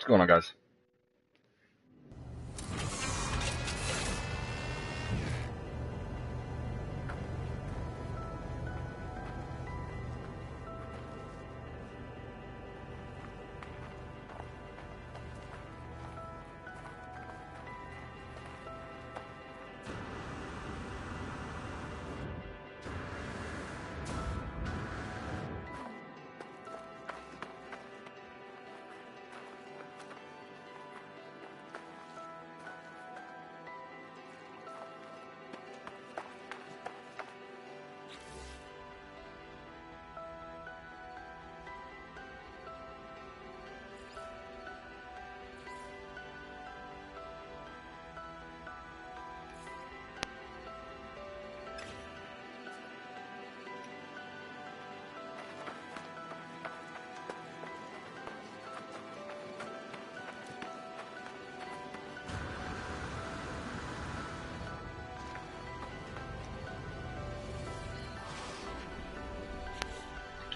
going on, guys?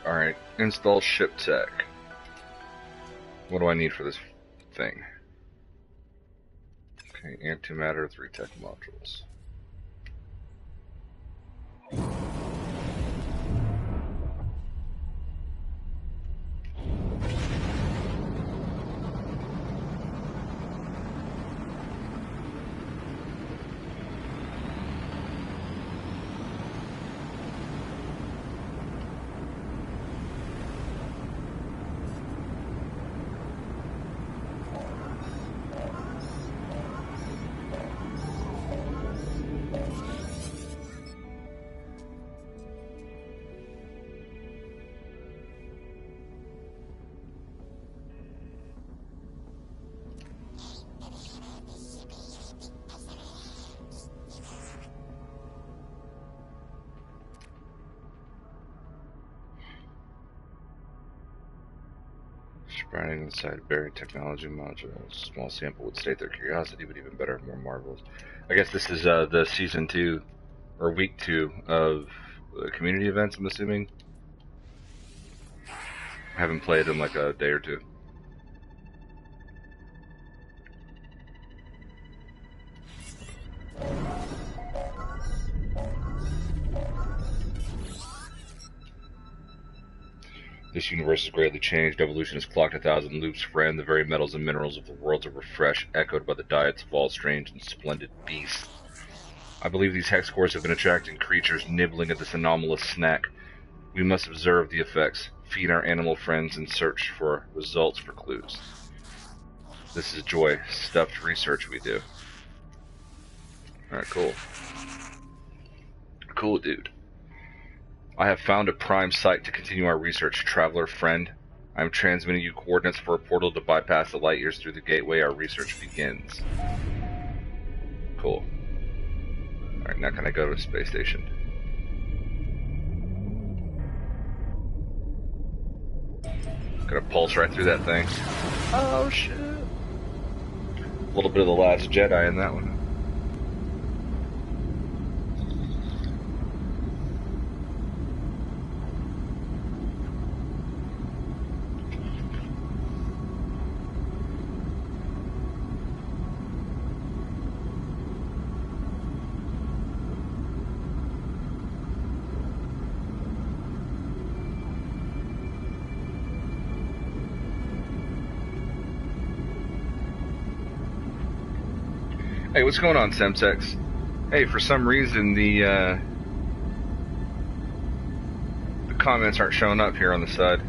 Alright, install ship tech. What do I need for this thing? Okay, antimatter, 3 tech modules. Spreading inside buried technology modules. Small sample would state their curiosity, but even better, more marvelous. I guess this is the season 2 or week 2 of community events, I'm assuming. I haven't played in like a day or two. This universe has greatly changed. Evolution has clocked 1,000 loops, friend. The very metals and minerals of the worlds are refreshed, echoed by the diets of all strange and splendid beasts. I believe these hex cores have been attracting creatures nibbling at this anomalous snack. We must observe the effects, feed our animal friends, and search for results for clues. This is joy, stuffed research we do. Alright, cool. Cool, dude. I have found a prime site to continue our research, traveler friend. I am transmitting you coordinates for a portal to bypass the light years through the gateway. Our research begins. Cool. Alright, now can I go to a space station? Gonna pulse right through that thing. Oh shit. A little bit of the Last Jedi in that one. Hey, what's going on, Semtex? Hey, for some reason the comments aren't showing up here on the side.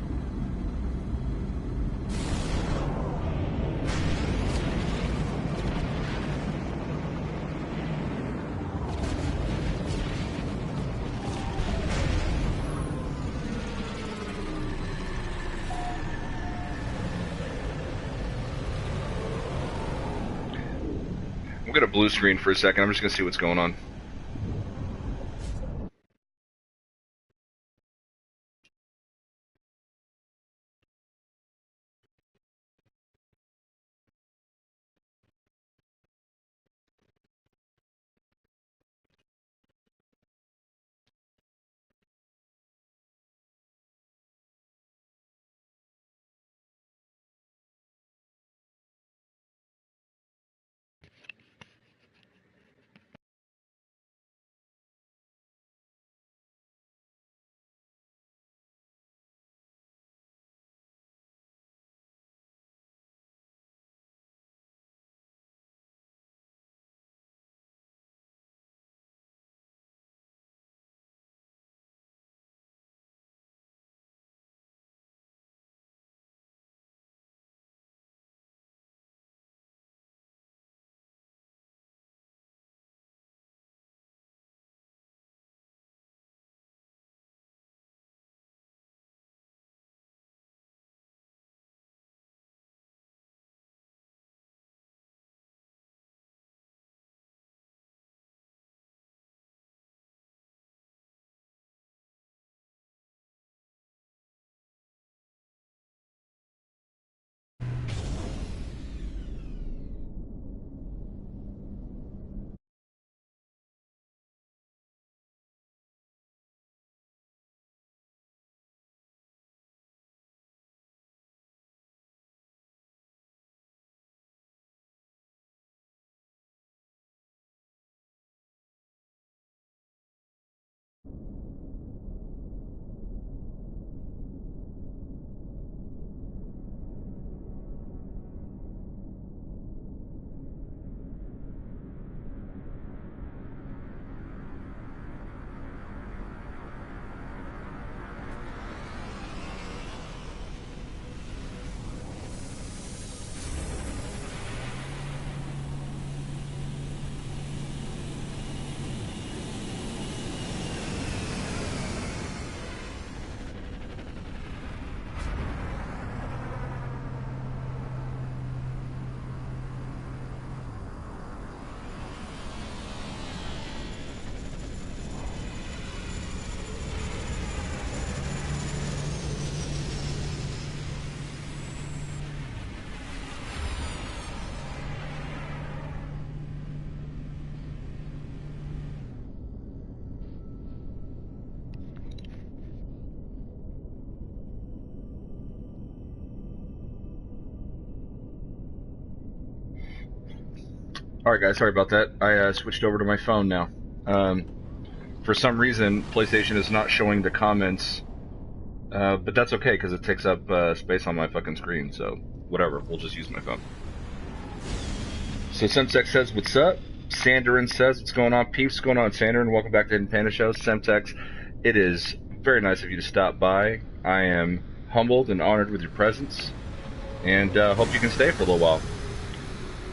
I'm gonna blue screen for a second. I'm just gonna see what's going on. Alright guys, sorry about that. I switched over to my phone now. For some reason, PlayStation is not showing the comments, but that's okay because it takes up space on my fucking screen, so whatever, we'll just use my phone. So Semtex says, what's up? Sandarin says, what's going on? Peeps, what's going on, Sandarin? Welcome back to Hidden Panda Show. Semtex, it is very nice of you to stop by. I am humbled and honored with your presence, and hope you can stay for a little while.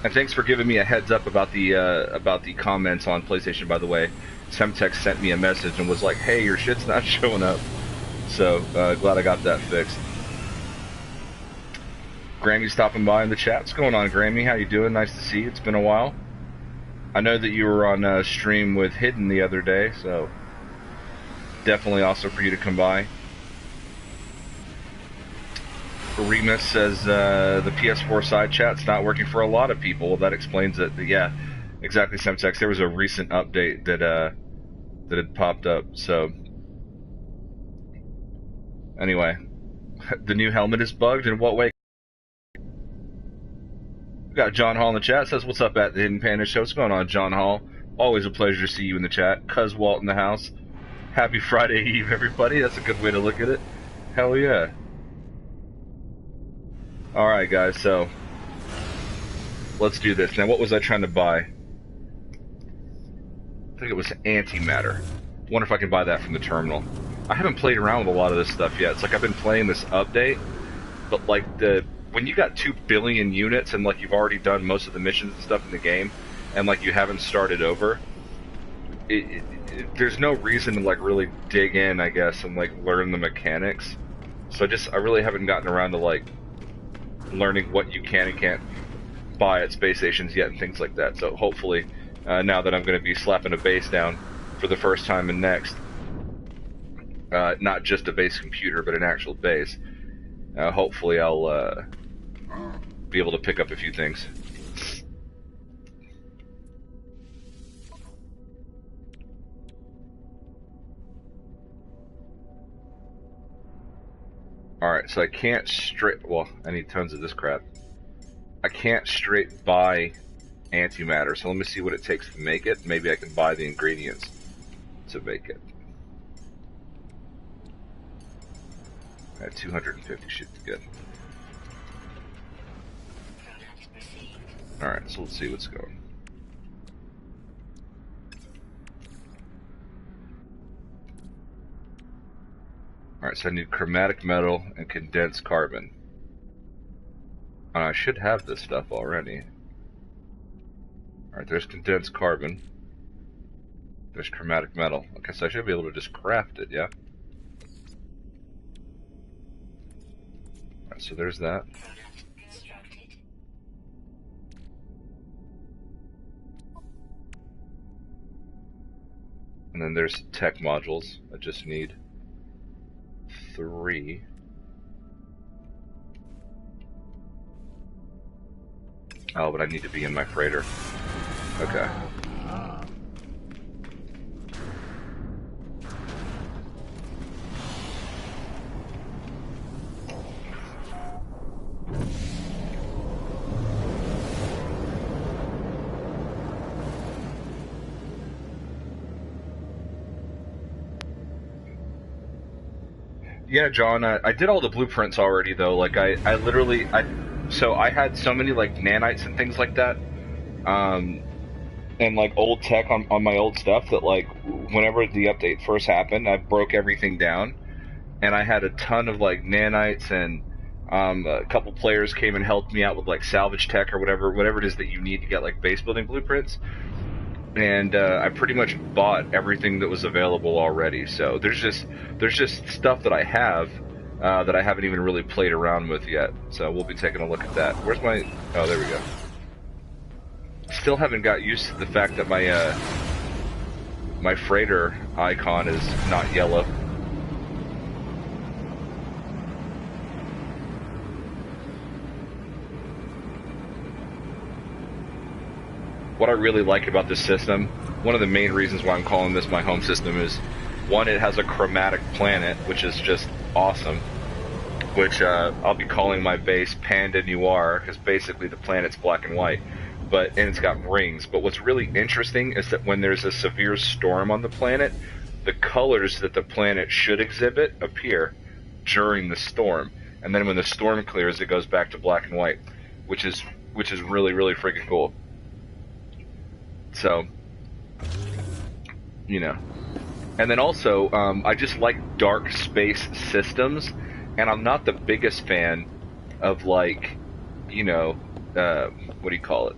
And thanks for giving me a heads up about the comments on PlayStation, by the way. Semtex sent me a message and was like, hey, your shit's not showing up. So, glad I got that fixed. Grammy stopping by in the chat. What's going on, Grammy? How you doing? Nice to see you. It's been a while. I know that you were on stream with Hidden the other day, so definitely also for you to come by. Remus says the PS4 side chat's not working for a lot of people. Well, that explains it. Yeah, exactly, Semtex. There was a recent update that had popped up. So anyway, the new helmet is bugged. In what way? We got John Hall in the chat. Says, what's up at the Hidden Panda Show? What's going on, John Hall? Always a pleasure to see you in the chat. Cuz Walt in the house. Happy Friday Eve, everybody. That's a good way to look at it. Hell yeah. Alright guys, so let's do this. Now what was I trying to buy? I think it was antimatter. Wonder if I can buy that from the terminal. I haven't played around with a lot of this stuff yet. It's like I've been playing this update, but like when you got 2 billion units and like you've already done most of the missions and stuff in the game, and like you haven't started over, there's no reason to like really dig in, I guess, and like learn the mechanics. So I really haven't gotten around to like learning what you can and can't buy at space stations yet and things like that. So hopefully, now that I'm going to be slapping a base down for the first time in Next, not just a base computer, but an actual base, hopefully I'll be able to pick up a few things. Alright, so I can't well, I need tons of this crap. I can't straight buy antimatter, so let me see what it takes to make it. Maybe I can buy the ingredients to make it. Alright, 250 should be good. Alright, so let's see what's going on. Alright, so I need chromatic metal and condensed carbon. And I should have this stuff already. Alright, there's condensed carbon. There's chromatic metal. Okay, so I should be able to just craft it, yeah? Alright, so there's that. And then there's tech modules. I just need 3. Oh, but I need to be in my freighter. Okay. Yeah, John, I did all the blueprints already, though. Like, I literally, so I had so many, like, nanites and things like that, and, like, old tech on my old stuff that, like, whenever the update first happened, I broke everything down, and I had a ton of, like, nanites, and, a couple players came and helped me out with, like, salvage tech or whatever it is that you need to get, like, base building blueprints. And I pretty much bought everything that was available already. So there's just stuff that I have that I haven't even really played around with yet. So we'll be taking a look at that. Where's my? Oh, there we go. Still haven't got used to the fact that my my freighter icon is not yellow. What I really like about this system, one of the main reasons why I'm calling this my home system is, one, it has a chromatic planet, which is just awesome, which I'll be calling my base Panda Noir, because basically the planet's black and white. and it's got rings. But what's really interesting is that when there's a severe storm on the planet, the colors that the planet should exhibit appear during the storm, and then when the storm clears, it goes back to black and white, which is really, really freaking cool. So, you know. And then also, I just like dark space systems, and I'm not the biggest fan of, like, you know, what do you call it?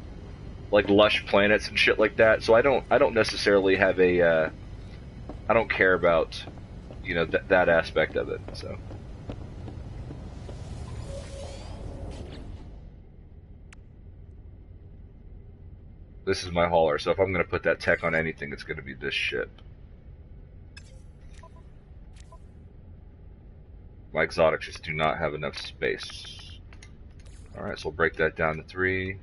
Like lush planets and shit like that. So I don't necessarily have a, I don't care about, you know, that aspect of it. So. This is my hauler, so if I'm going to put that tech on anything, it's going to be this ship. My exotics just do not have enough space. Alright, so we'll break that down to 3.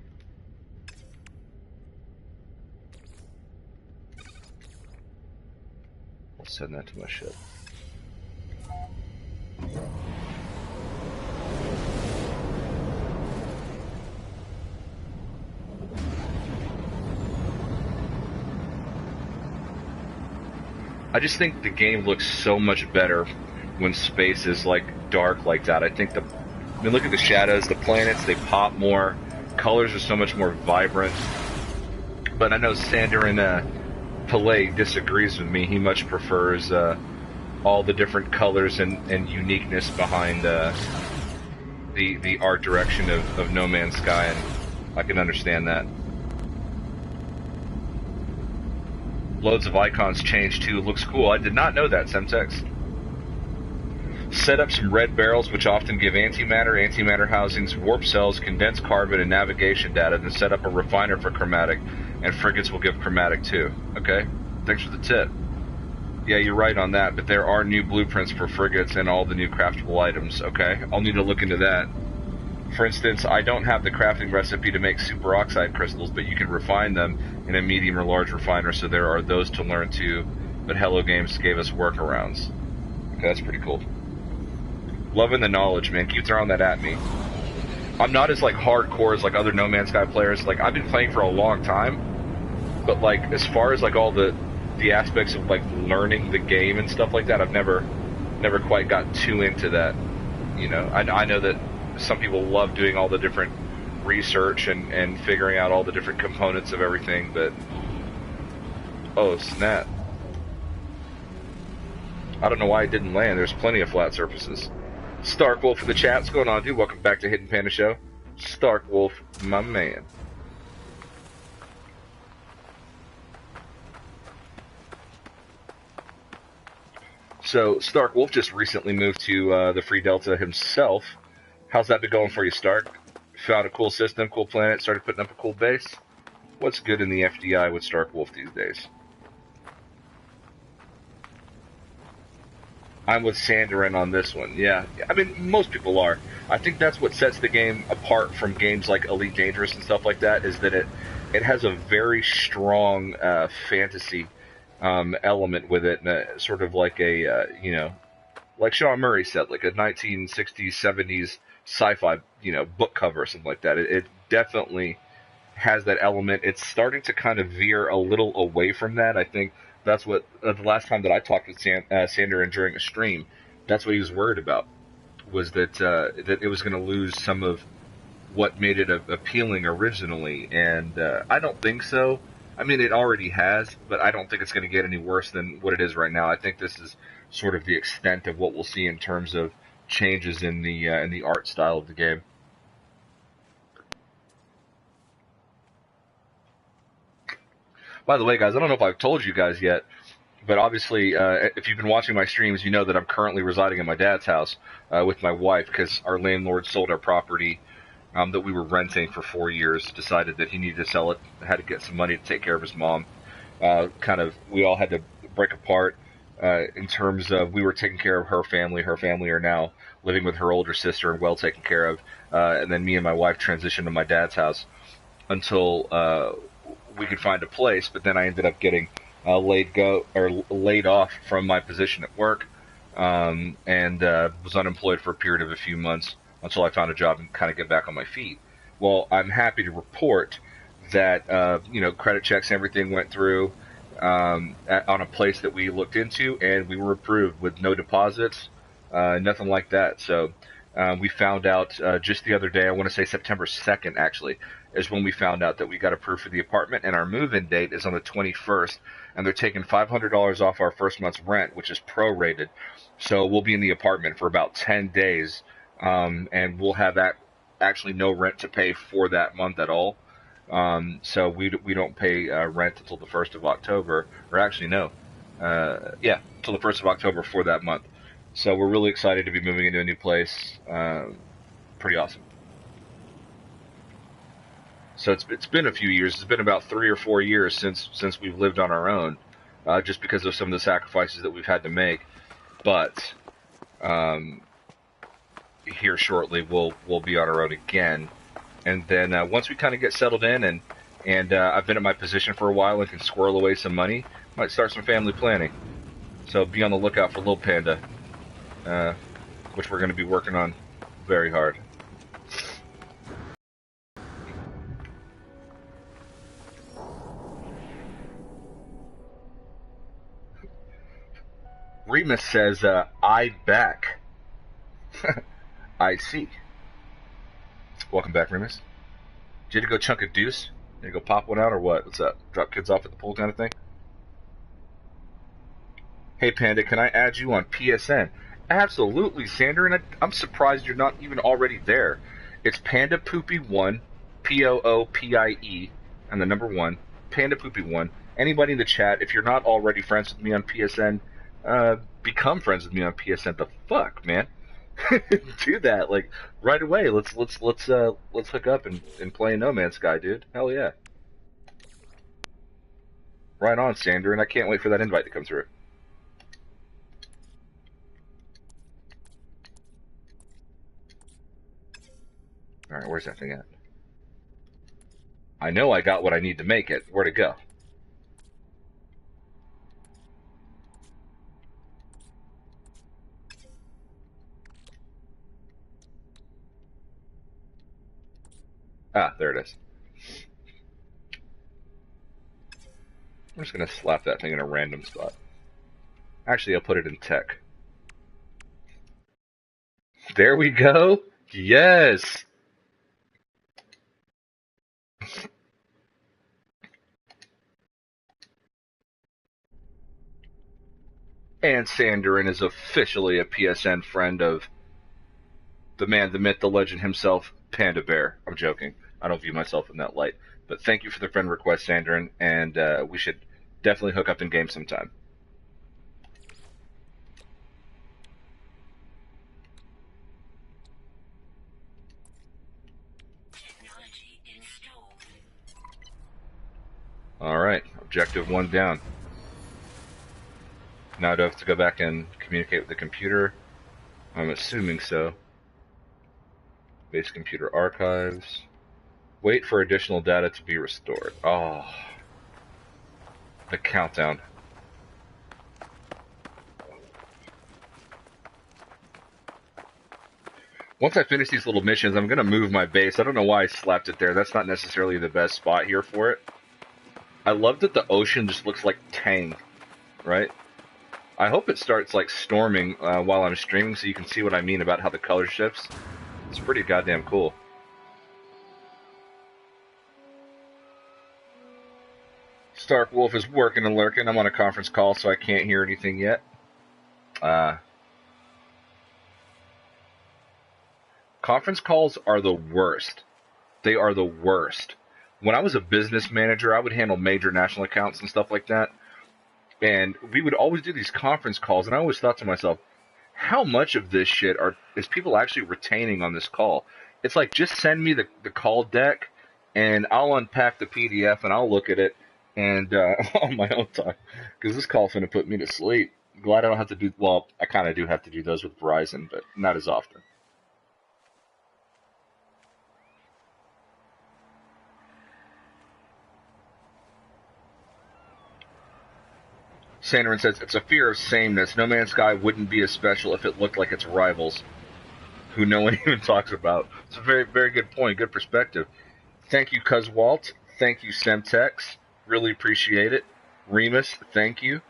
We'll send that to my ship. I just think the game looks so much better when space is like dark like that. I think I mean, look at the shadows, the planets, they pop more. Colors are so much more vibrant. But I know Sander and Pillay disagrees with me. He much prefers all the different colors and uniqueness behind the art direction of No Man's Sky, and I can understand that. Loads of icons changed too. Looks cool. I did not know that, Semtex. Set up some red barrels, which often give antimatter housings, warp cells, condensed carbon, and navigation data. Then set up a refiner for chromatic, and frigates will give chromatic too. Okay, thanks for the tip. Yeah, you're right on that, but there are new blueprints for frigates and all the new craftable items. Okay, I'll need to look into that. For instance, I don't have the crafting recipe to make superoxide crystals, but you can refine them in a medium or large refiner, so there are those to learn too. But Hello Games gave us workarounds. Okay, that's pretty cool. Loving the knowledge, man. Keep throwing that at me. I'm not as, like, hardcore as, like, other No Man's Sky players. Like, I've been playing for a long time, but, like, as far as, like, all the aspects of, like, learning the game and stuff like that, I've never quite got too into that. You know, I know that some people love doing all the different research and figuring out all the different components of everything, but oh snap, I don't know why it didn't land. There's plenty of flat surfaces. Stark Wolf in the chat, what's going on, dude? Welcome back to Hidden Panda Show. Stark Wolf, my man. So Stark Wolf just recently moved to the Free Delta himself. How's that been going for you, Stark? Found a cool system, cool planet, started putting up a cool base? What's good in the FDI with Stark Wolf these days? I'm with Sanderin on this one, yeah. I mean, most people are. I think that's what sets the game apart from games like Elite Dangerous and stuff like that, is that it has a very strong fantasy element with it, sort of like a, you know, like Sean Murray said, like a 1960s, 70s sci-fi, you know, book cover or something like that. It definitely has that element. It's starting to kind of veer a little away from that. I think that's what, the last time that I talked with Sander and during a stream, that's what he was worried about, was that that it was going to lose some of what made it appealing originally, and I don't think so. I mean, it already has, but I don't think it's going to get any worse than what it is right now. I think this is sort of the extent of what we'll see in terms of changes in the art style of the game. By the way, guys, I don't know if I've told you guys yet, but obviously, if you've been watching my streams, you know that I'm currently residing in my dad's house with my wife, because our landlord sold our property that we were renting for 4 years, decided that he needed to sell it, had to get some money to take care of his mom. We all had to break apart in terms of, we were taking care of her family are now living with her older sister and well taken care of, and then me and my wife transitioned to my dad's house until we could find a place, but then I ended up getting laid off from my position at work, and was unemployed for a period of a few months until I found a job and kind of get back on my feet. Well, I'm happy to report that credit checks and everything went through on a place that we looked into, and we were approved with no deposits, nothing like that. So we found out just the other day, I want to say September 2nd actually, is when we found out that we got approved for the apartment, and our move-in date is on the 21st, and they're taking $500 off our first month's rent, which is prorated. So we'll be in the apartment for about 10 days, and we'll have actually no rent to pay for that month at all. So we don't pay rent until the 1st of October, or actually no, until the 1st of October for that month. So we're really excited to be moving into a new place. Pretty awesome. So it's been a few years. It's been about 3 or 4 years since we've lived on our own, just because of some of the sacrifices that we've had to make. But here shortly we'll be on our own again. And then once we kind of get settled in, and I've been at my position for a while and can squirrel away some money, might start some family planning. So be on the lookout for Little Panda, which we're going to be working on very hard. Remus says, I back. I see. Welcome back, Remus. Did you go chunk a deuce? Did you go pop one out or what? What's up? Drop kids off at the pool kind of thing? Hey, Panda, can I add you on PSN? Absolutely, Sander, and I'm surprised you're not even already there. It's Panda Poopy 1, Poopie, and the number 1, Panda Poopy 1. Anybody in the chat, if you're not already friends with me on PSN, become friends with me on PSN. The fuck, man? Do that, like, right away. Let's hook up and play No Man's Sky, dude. Hell yeah. Right on, Sander, and I can't wait for that invite to come through. Alright, where's that thing at? I know I got what I need to make it. Where'd it go? Ah, there it is. I'm just going to slap that thing in a random spot. Actually, I'll put it in tech. There we go. Yes. And Sanderin is officially a PSN friend of the man, the myth, the legend himself, Panda Bear. I'm joking. I don't view myself in that light. But thank you for the friend request, Sanderin, and we should definitely hook up in game sometime. Alright, objective 1 down. Now do I have to go back and communicate with the computer? I'm assuming so. Base computer archives. Wait for additional data to be restored. Oh. The countdown. Once I finish these little missions, I'm going to move my base. I don't know why I slapped it there. That's not necessarily the best spot here for it. I love that the ocean just looks like Tang, right? I hope it starts like storming while I'm streaming so you can see what I mean about how the color shifts. It's pretty goddamn cool. Stark Wolf is working and lurking. I'm on a conference call, so I can't hear anything yet. Conference calls are the worst. They are the worst. When I was a business manager, I would handle major national accounts and stuff like that. And we would always do these conference calls, and I always thought to myself, how much of this shit is people actually retaining on this call? It's like, just send me the call deck, and I'll unpack the PDF, and I'll look at it, and on my own time, because this call's going to put me to sleep. Glad I don't have to do, well, I kind of do have to do those with Verizon, but not as often. Sanderin says, it's a fear of sameness. No Man's Sky wouldn't be as special if it looked like its rivals, who no one even talks about. It's a very, very good point, good perspective. Thank you, Cuz Walt. Thank you, Semtex. Really appreciate it. Remus, thank you.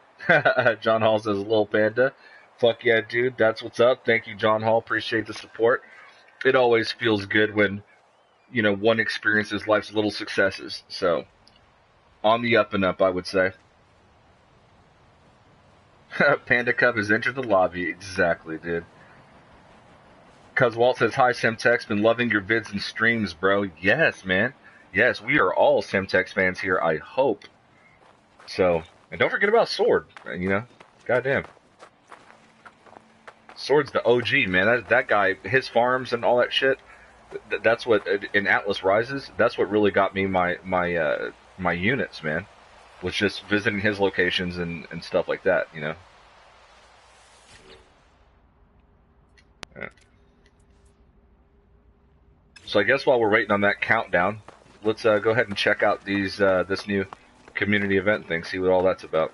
John Hall says, Lil Panda. Fuck yeah, dude. That's what's up. Thank you, John Hall. Appreciate the support. It always feels good when, one experiences life's little successes. So, on the up and up, I would say. Panda Cup has entered the lobby. Exactly, dude. Cuz Walt says, hi, Semtex. Been loving your vids and streams, bro. Yes, man. Yes, we are all Semtex fans here, I hope. So, and don't forget about Sword. Goddamn. Sword's the OG, man. That guy, his farms and all that shit, that's what, in Atlas Rises, that's what really got me my units, man. Was just visiting his locations and stuff like that, Yeah. So I guess while we're waiting on that countdown, let's go ahead and check out this new community event thing, see what all that's about.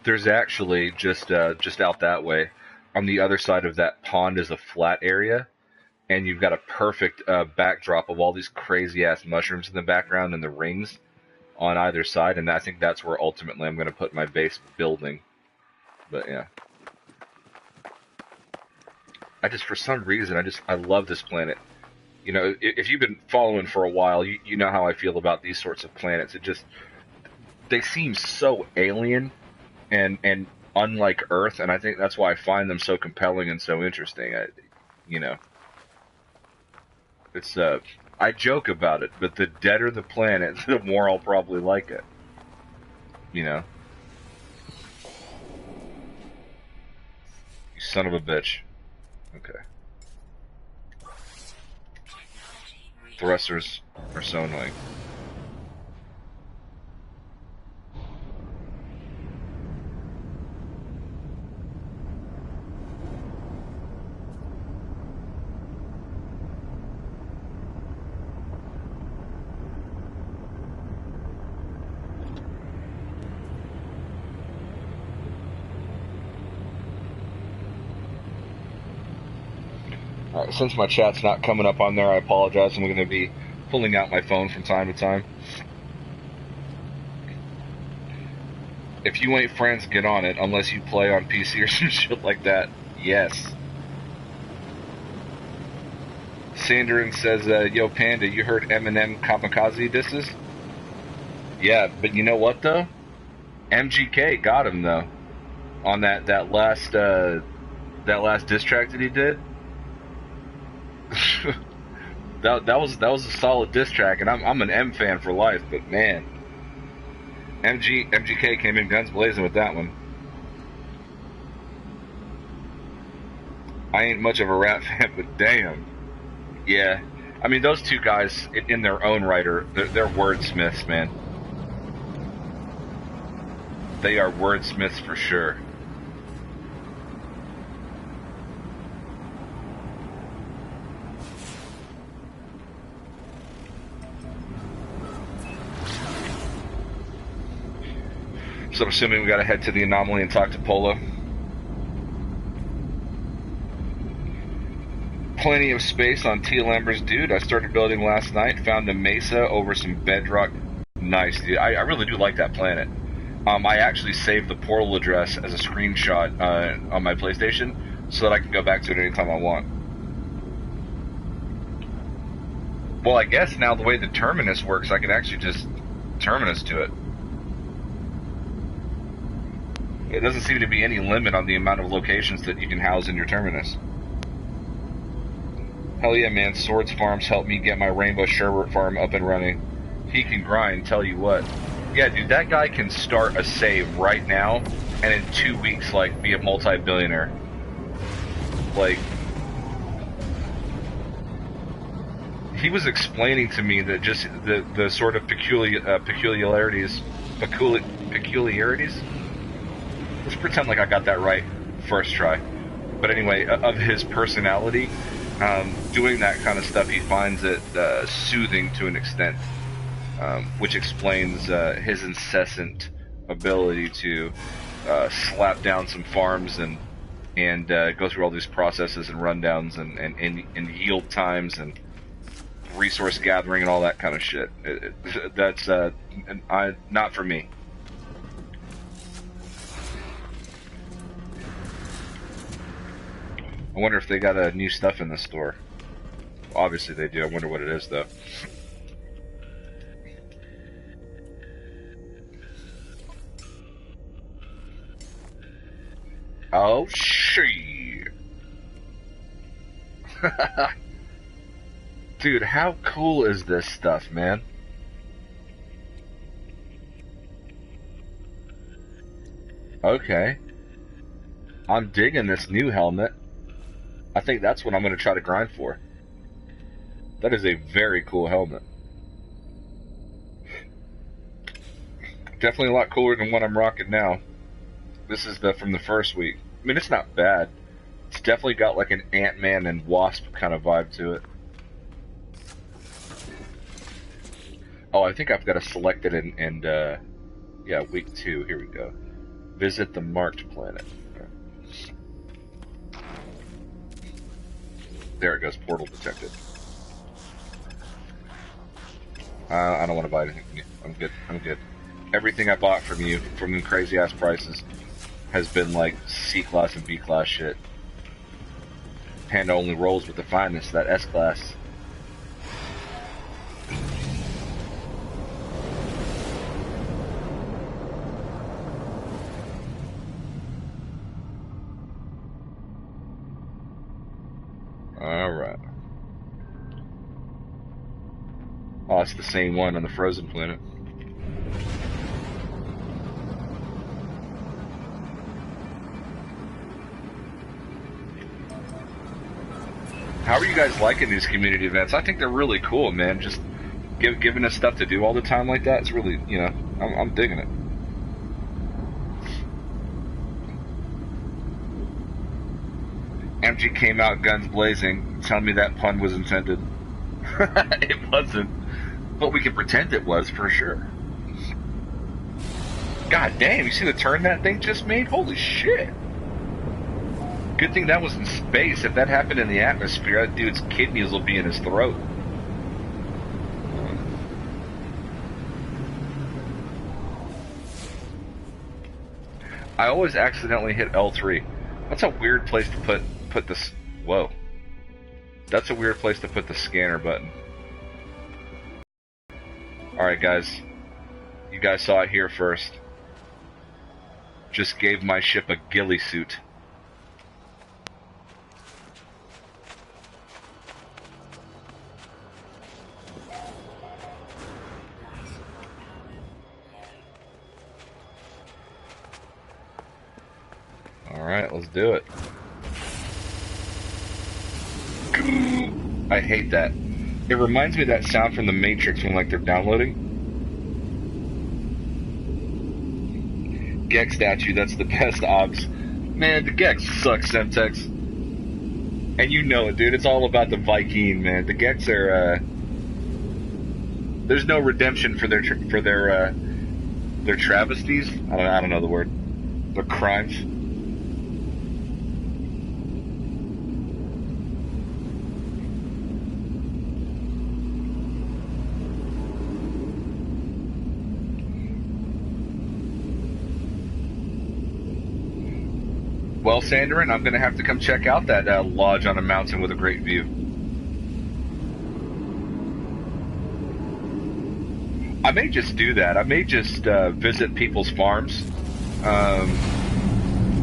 There's actually just out that way, on the other side of that pond is a flat area, and you've got a perfect backdrop of all these crazy ass mushrooms in the background and the rings on either side, and I think that's where ultimately I'm going to put my base building. But yeah, for some reason, I love this planet. If you've been following for a while, you know how I feel about these sorts of planets. They seem so alien and unlike Earth, and I think that's why I find them so compelling and so interesting. It's I joke about it, but the deader the planet, the more I'll probably like it. You son of a bitch. Okay. Thrusters are so annoying. Since my chat's not coming up on there, I apologize. I'm going to be pulling out my phone from time to time. If you ain't friends, get on it, unless you play on PC or some shit like that. Yes. Sanderin says, yo, Panda, you heard Eminem Kamikaze disses? Yeah, but you know what, though? MGK got him, though. On that last diss track that he did. that was a solid diss track, and I'm an M fan for life, but man, MGK came in guns blazing with that one. I ain't much of a rap fan, but damn, yeah. I mean, those two guys in their own right they're wordsmiths, man. They are wordsmiths for sure. So I'm assuming we gotta head to the anomaly and talk to Polo. Plenty of space on Teal Embers, dude. I started building last night, found a mesa over some bedrock. Nice, dude. I really do like that planet. I actually saved the portal address as a screenshot on my PlayStation so that I can go back to it anytime I want. Well, I guess now the way the terminus works, I can actually just terminus to it. It doesn't seem to be any limit on the amount of locations that you can house in your terminus. Hell yeah, man. Swords Farms helped me get my Rainbow Sherbert farm up and running. He can grind, tell you what. Yeah, dude, that guy can start a save right now, and in 2 weeks, be a multi-billionaire. He was explaining to me that just the sort of peculiarities. Let's pretend like I got that right first try. But anyway, of his personality, doing that kind of stuff, he finds it soothing to an extent, which explains his incessant ability to slap down some farms and and go through all these processes and rundowns and yield times and resource gathering and all that kind of shit. That's not for me. I wonder if they got new stuff in the store. Obviously they do. I wonder what it is, though. Oh, shit. Dude, how cool is this stuff, man? Okay. I'm digging this new helmet. I think that's what I'm going to try to grind for. That is a very cool helmet. Definitely a lot cooler than what I'm rocking now. This is from the first week. I mean, it's not bad. It's definitely got like an Ant-Man and Wasp kind of vibe to it. Oh, I think I've got to select it and yeah, week 2. Here we go. Visit the marked planet. There it goes, portal detected. I don't want to buy anything from you. I'm good. I'm good. Everything I bought from you, from the crazy ass prices, has been like C-class and B-class shit. Panda only rolls with the finest, that S-class. Alright. Oh, it's the same one on the frozen planet. How are you guys liking these community events? I think they're really cool, man. Just giving us stuff to do all the time like that, it's really, you know, I'm digging it. MG came out guns blazing. Tell me that pun was intended. It wasn't. But we can pretend it was for sure. God damn, you see the turn that thing just made? Holy shit. Good thing that was in space. If that happened in the atmosphere, that dude's kidneys will be in his throat. I always accidentally hit L3. That's a weird place to put this. Whoa. That's a weird place to put the scanner button. Alright guys. You guys saw it here first. Just gave my ship a ghillie suit. Alright, let's do it. I hate that. It reminds me of that sound from the Matrix when like they're downloading. Gex statue, that's the best obs. Man, the Gex sucks, Semtex. And you know it, dude. It's all about the Viking, man. The Gex are there's no redemption for their travesties. I don't know the word. Their crimes. Well, Sandarin, I'm going to have to come check out that lodge on a mountain with a great view. I may just do that. I may just visit people's farms.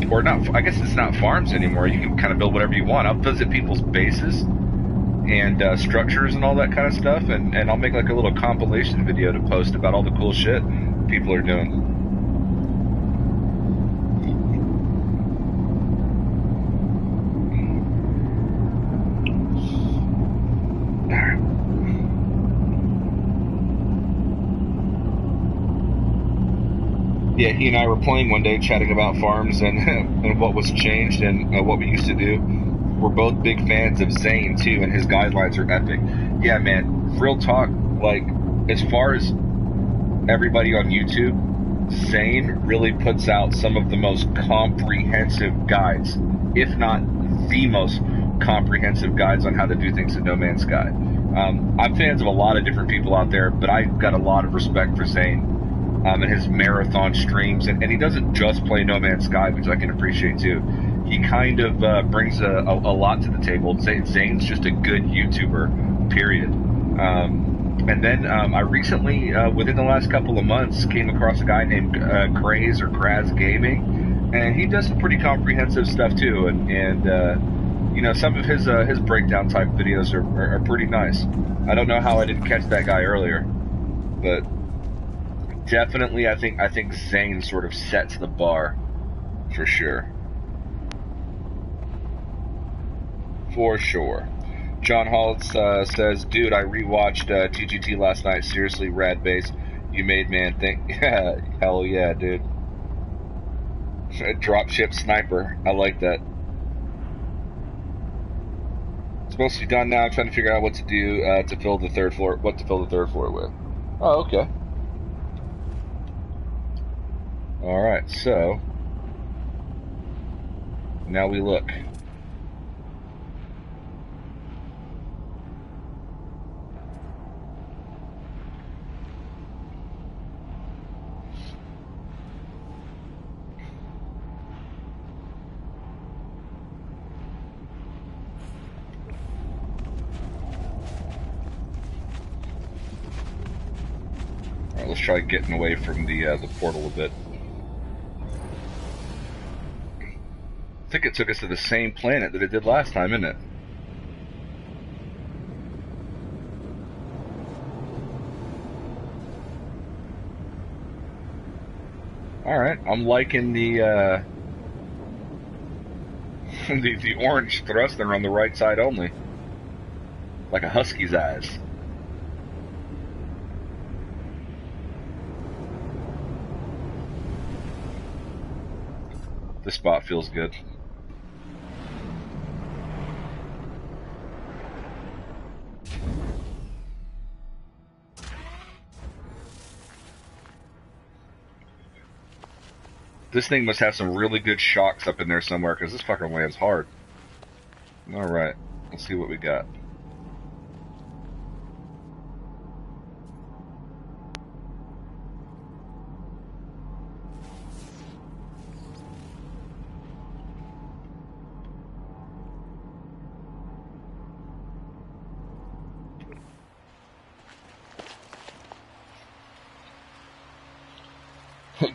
Or not, I guess it's not farms anymore. You can kind of build whatever you want. I'll visit people's bases and structures and all that kind of stuff, and I'll make like a little compilation video to post about all the cool shit people are doing. Yeah, he and I were playing one day, chatting about farms and and what was changed and what we used to do. We're both big fans of Zane too, and his guidelines are epic. Yeah, man, real talk. Like, as far as everybody on YouTube, Zane really puts out some of the most comprehensive guides, if not the most comprehensive guides on how to do things in No Man's Sky. I'm fans of a lot of different people out there, but I got a lot of respect for Zane and his marathon streams, and he doesn't just play No Man's Sky, which I can appreciate too. He kind of brings a lot to the table. Zane's just a good YouTuber, period. And then I recently, within the last couple of months, came across a guy named Craze or Kraz Gaming, and he does some pretty comprehensive stuff too. And you know, some of his breakdown type videos are pretty nice. I don't know how I didn't catch that guy earlier, but definitely I think Zane sort of sets the bar for sure. For sure. John Hall says, dude, I rewatched TGT last night. Seriously, rad bass. You made man think. Hell yeah, dude. Dropship sniper. I like that. It's mostly done now. I'm trying to figure out what to do to fill the third floor. What to fill the third floor with. Oh, okay. Alright, so. Now we look. Let's try getting away from the portal a bit. I think it took us to the same planet that it did last time, isn't it? Alright, I'm liking the the orange thruster on the right side only. Like a husky's eyes. This spot feels good. This thing must have some really good shocks up in there somewhere, because this fucker lands hard. Alright, let's see what we got.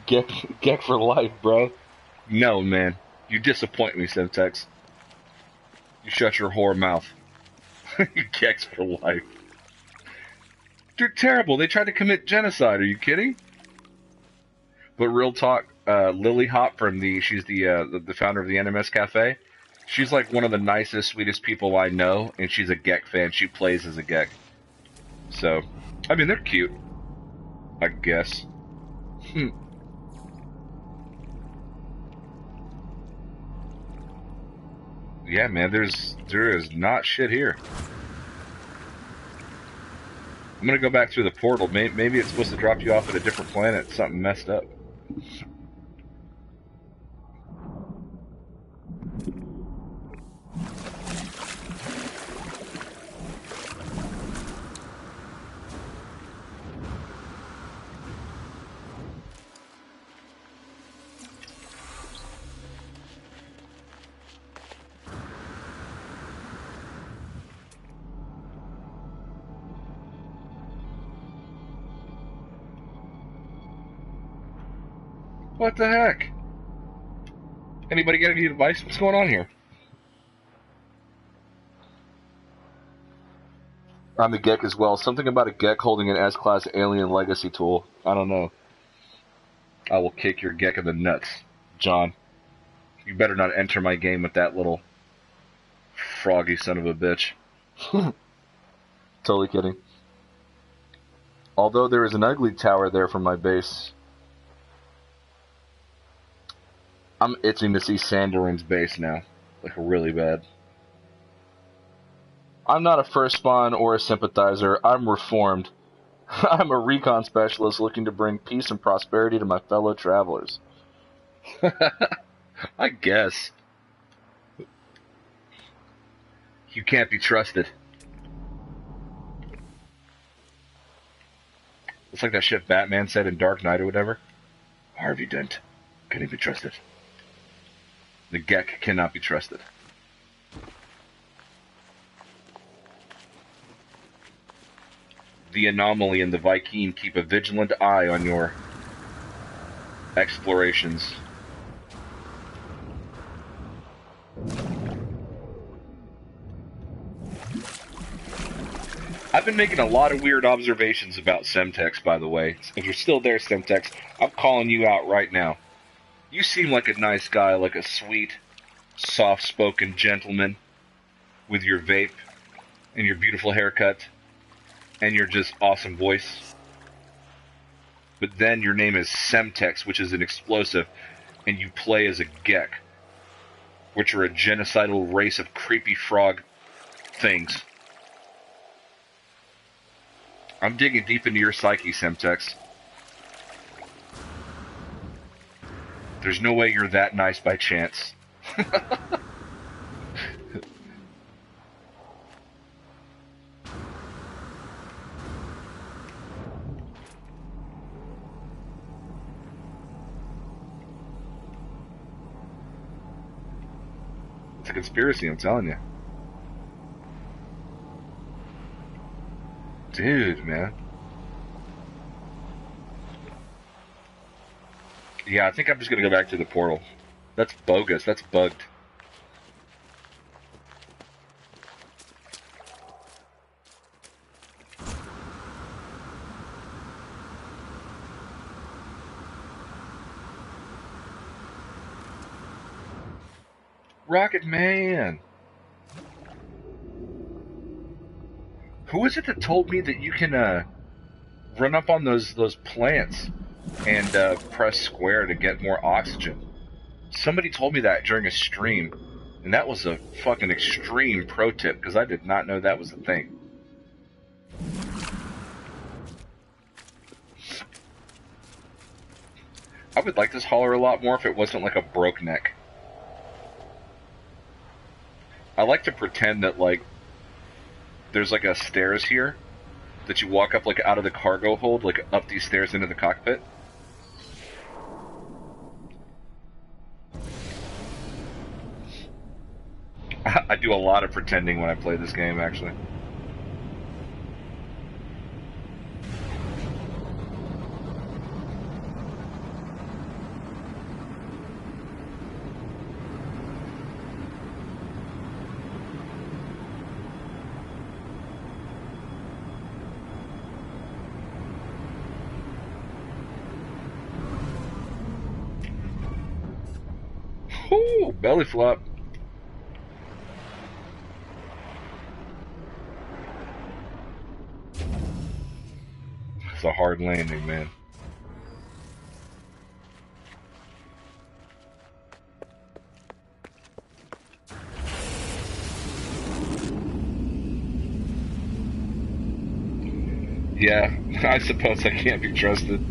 Gek for life, bro. No, man. You disappoint me, Semtex. You shut your whore mouth. Geks for life. They're terrible. They tried to commit genocide. Are you kidding? But real talk, Lily Hop from she's the founder of the NMS Cafe. She's like one of the nicest, sweetest people I know, and she's a Gek fan. She plays as a Gek. So, I mean, they're cute. I guess. Yeah, man, there is not shit here. I'm gonna go back through the portal. Maybe it's supposed to drop you off at a different planet. Something messed up. What the heck? Anybody got any advice? What's going on here? I'm the Gek as well. Something about a Gek holding an S-Class alien legacy tool. I don't know. I will kick your Gek in the nuts, John. You better not enter my game with that little froggy son of a bitch. Totally kidding. Although there is an ugly tower there from my base. I'm itching to see Sandoran's base now. Like, really bad. I'm not a first spawn or a sympathizer. I'm reformed. I'm a recon specialist looking to bring peace and prosperity to my fellow travelers. I guess. You can't be trusted. It's like that shit Batman said in Dark Knight or whatever. Harvey Dent. Can he be trusted? The Gek cannot be trusted. The Anomaly and the Viking keep a vigilant eye on your explorations. I've been making a lot of weird observations about Semtex, by the way. If you're still there, Semtex, I'm calling you out right now. You seem like a nice guy, like a sweet, soft-spoken gentleman with your vape and your beautiful haircut and your just awesome voice. But then your name is Semtex, which is an explosive, and you play as a Gek, which are a genocidal race of creepy frog things. I'm digging deep into your psyche, Semtex. There's no way you're that nice by chance. It's a conspiracy, I'm telling you. Dude, man. Yeah, I think I'm just gonna go back to the portal. That's bogus. That's bugged. Rocket Man! Who is it that told me that you can run up on those plants and press square to get more oxygen? Somebody told me that during a stream, and that was a fucking extreme pro tip, because I did not know that was a thing. I would like this hauler a lot more if it wasn't like a broke neck. I like to pretend that, like, there's like a stairs here that you walk up like out of the cargo hold, like up these stairs into the cockpit. I do a lot of pretending when I play this game, actually. Ooh, belly flop. It's a hard landing, man. Yeah, I suppose I can't be trusted.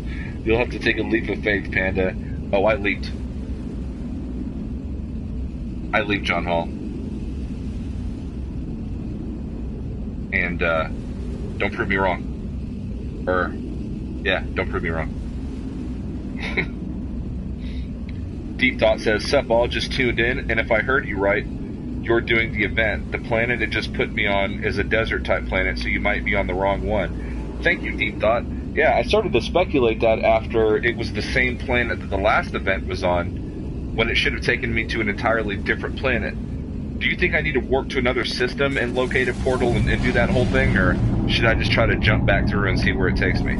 You'll have to take a leap of faith, Panda. Oh, I leaped. I leaped, John Hall. And, don't prove me wrong. Yeah, don't prove me wrong. Deep Thought says, Sup, all just tuned in, and if I heard you right, you're doing the event. The planet it just put me on is a desert-type planet, so you might be on the wrong one. Thank you, Deep Thought. Yeah, I started to speculate that after it was the same planet that the last event was on, when it should have taken me to an entirely different planet. Do you think I need to warp to another system and locate a portal and do that whole thing, or should I just try to jump back through and see where it takes me?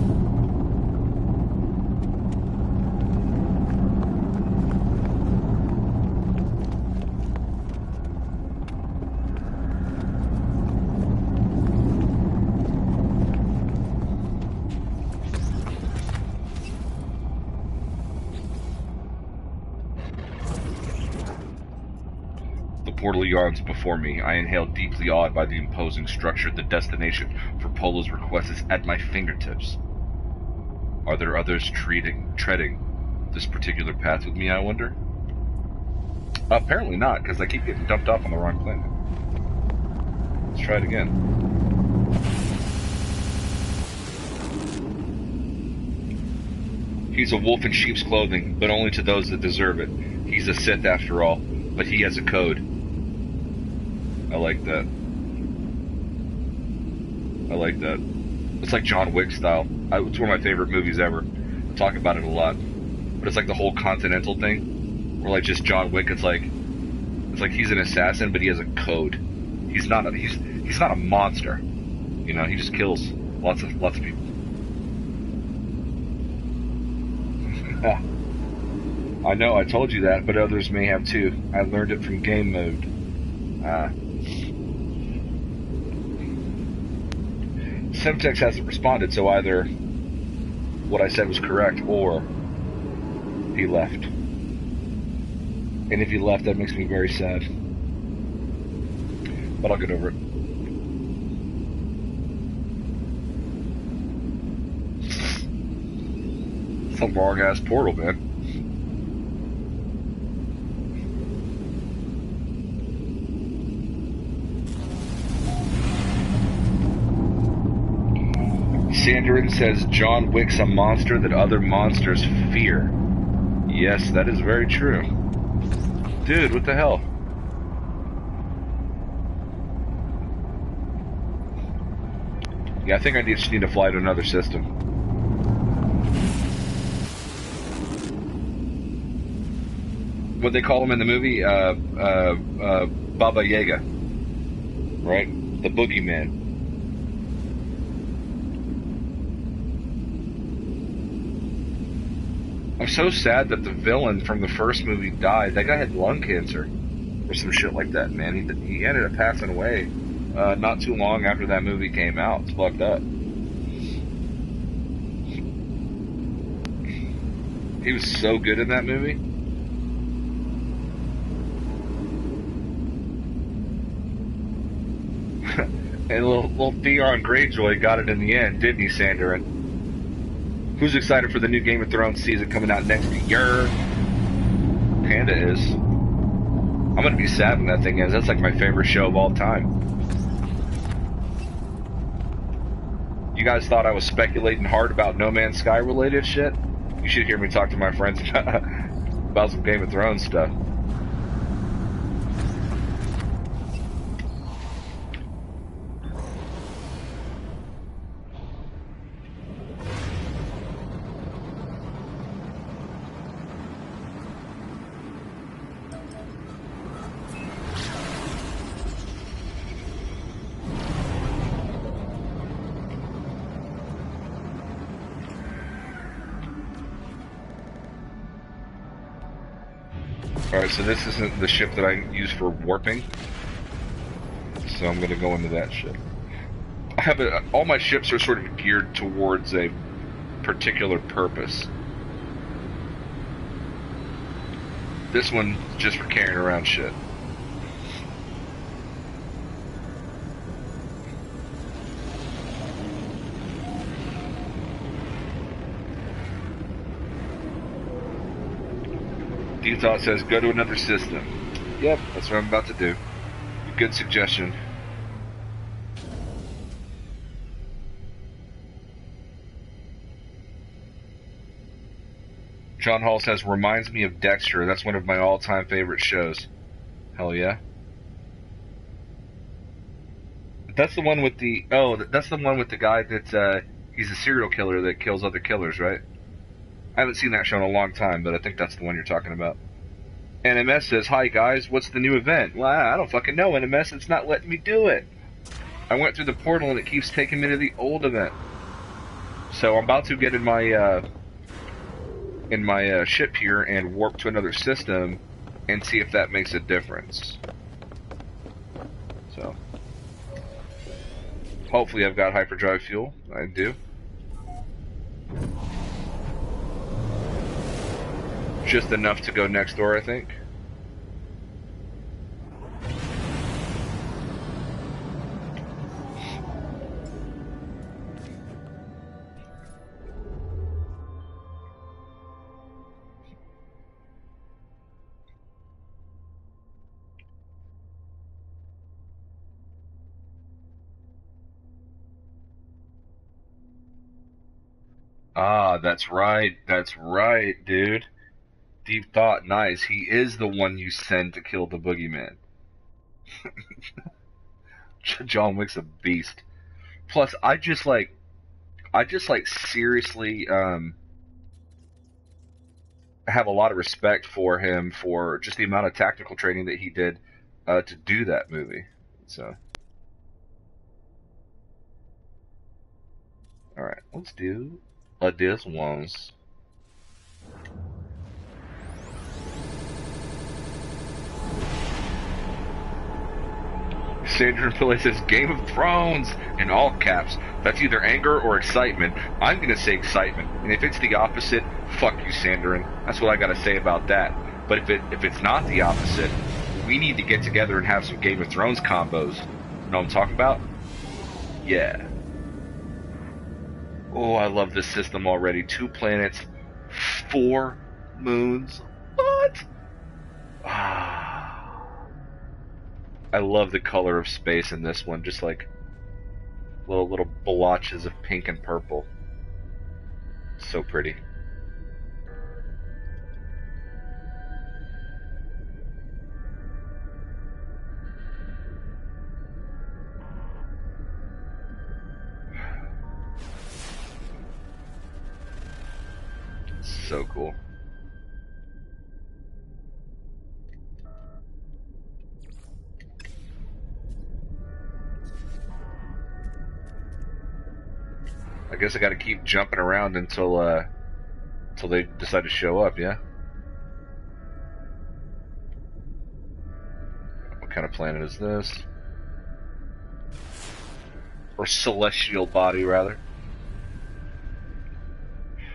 The portal yawns before me. I inhale, deeply awed by the imposing structure. The destination for Polo's request is at my fingertips. Are there others treading this particular path with me, I wonder? Apparently not, because I keep getting dumped off on the wrong planet. Let's try it again. He's a wolf in sheep's clothing, but only to those that deserve it. He's a Sith after all, but he has a code. I like that. I like that. It's like John Wick style. It's one of my favorite movies ever. I talk about it a lot. But it's like the whole Continental thing, where like just John Wick. It's like he's an assassin, but he has a code. He's not a monster. You know, he just kills lots of people. I know, I told you that, but others may have too. I learned it from game mode. Semtex hasn't responded, so either what I said was correct, or he left. And if he left, that makes me very sad. But I'll get over it. It's a long-ass portal, man. Sanderin says John Wick's a monster that other monsters fear. Yes, that is very true. Dude, what the hell? Yeah, I think I just need to fly to another system. What they call him in the movie? Baba Yaga. Right? The boogeyman. I'm so sad that the villain from the first movie died. That guy had lung cancer or some shit like that, man. He ended up passing away not too long after that movie came out. It's fucked up. He was so good in that movie. And little Theon Greyjoy got it in the end, didn't he, Sanderin? Who's excited for the new Game of Thrones season coming out next year? Panda is. I'm gonna be sad when that thing ends. That's like my favorite show of all time. You guys thought I was speculating hard about No Man's Sky related shit? You should hear me talk to my friends about some Game of Thrones stuff. Alright, so this isn't the ship that I use for warping. So I'm gonna go into that ship. I have all my ships are sort of geared towards a particular purpose. This one just for carrying around shit. D-Thought says, go to another system. Yep, that's what I'm about to do. Good suggestion. John Hall says, reminds me of Dexter. That's one of my all-time favorite shows. Hell yeah. That's the one with the... Oh, that's the one with the guy that, he's a serial killer that kills other killers, right? I haven't seen that show in a long time, but I think that's the one you're talking about. NMS says, hi guys, what's the new event? Well, I don't fucking know, NMS, it's not letting me do it. I went through the portal and it keeps taking me to the old event. So I'm about to get in my ship here and warp to another system and see if that makes a difference. So, hopefully I've got hyperdrive fuel. I do. Just enough to go next door, I think. Ah, that's right. That's right, dude. Deep thought. Nice. He is the one you send to kill the boogeyman. John Wick's a beast. Plus, I just like seriously have a lot of respect for him for just the amount of tactical training that he did to do that movie. So, all right, let's do this ones. Sandra Pillay says Game of Thrones in all caps. That's either anger or excitement. I'm gonna say excitement, and if it's the opposite, fuck you, Sandrin. That's what I gotta say about that. But if it's not the opposite, we need to get together and have some Game of Thrones combos. You know what I'm talking about? Yeah. Oh, I love this system already. 2 planets, 4 moons. What? Ah. I love the color of space in this one, just like little blotches of pink and purple. So pretty. So cool. I guess I gotta keep jumping around until they decide to show up, yeah? What kind of planet is this? Or celestial body, rather.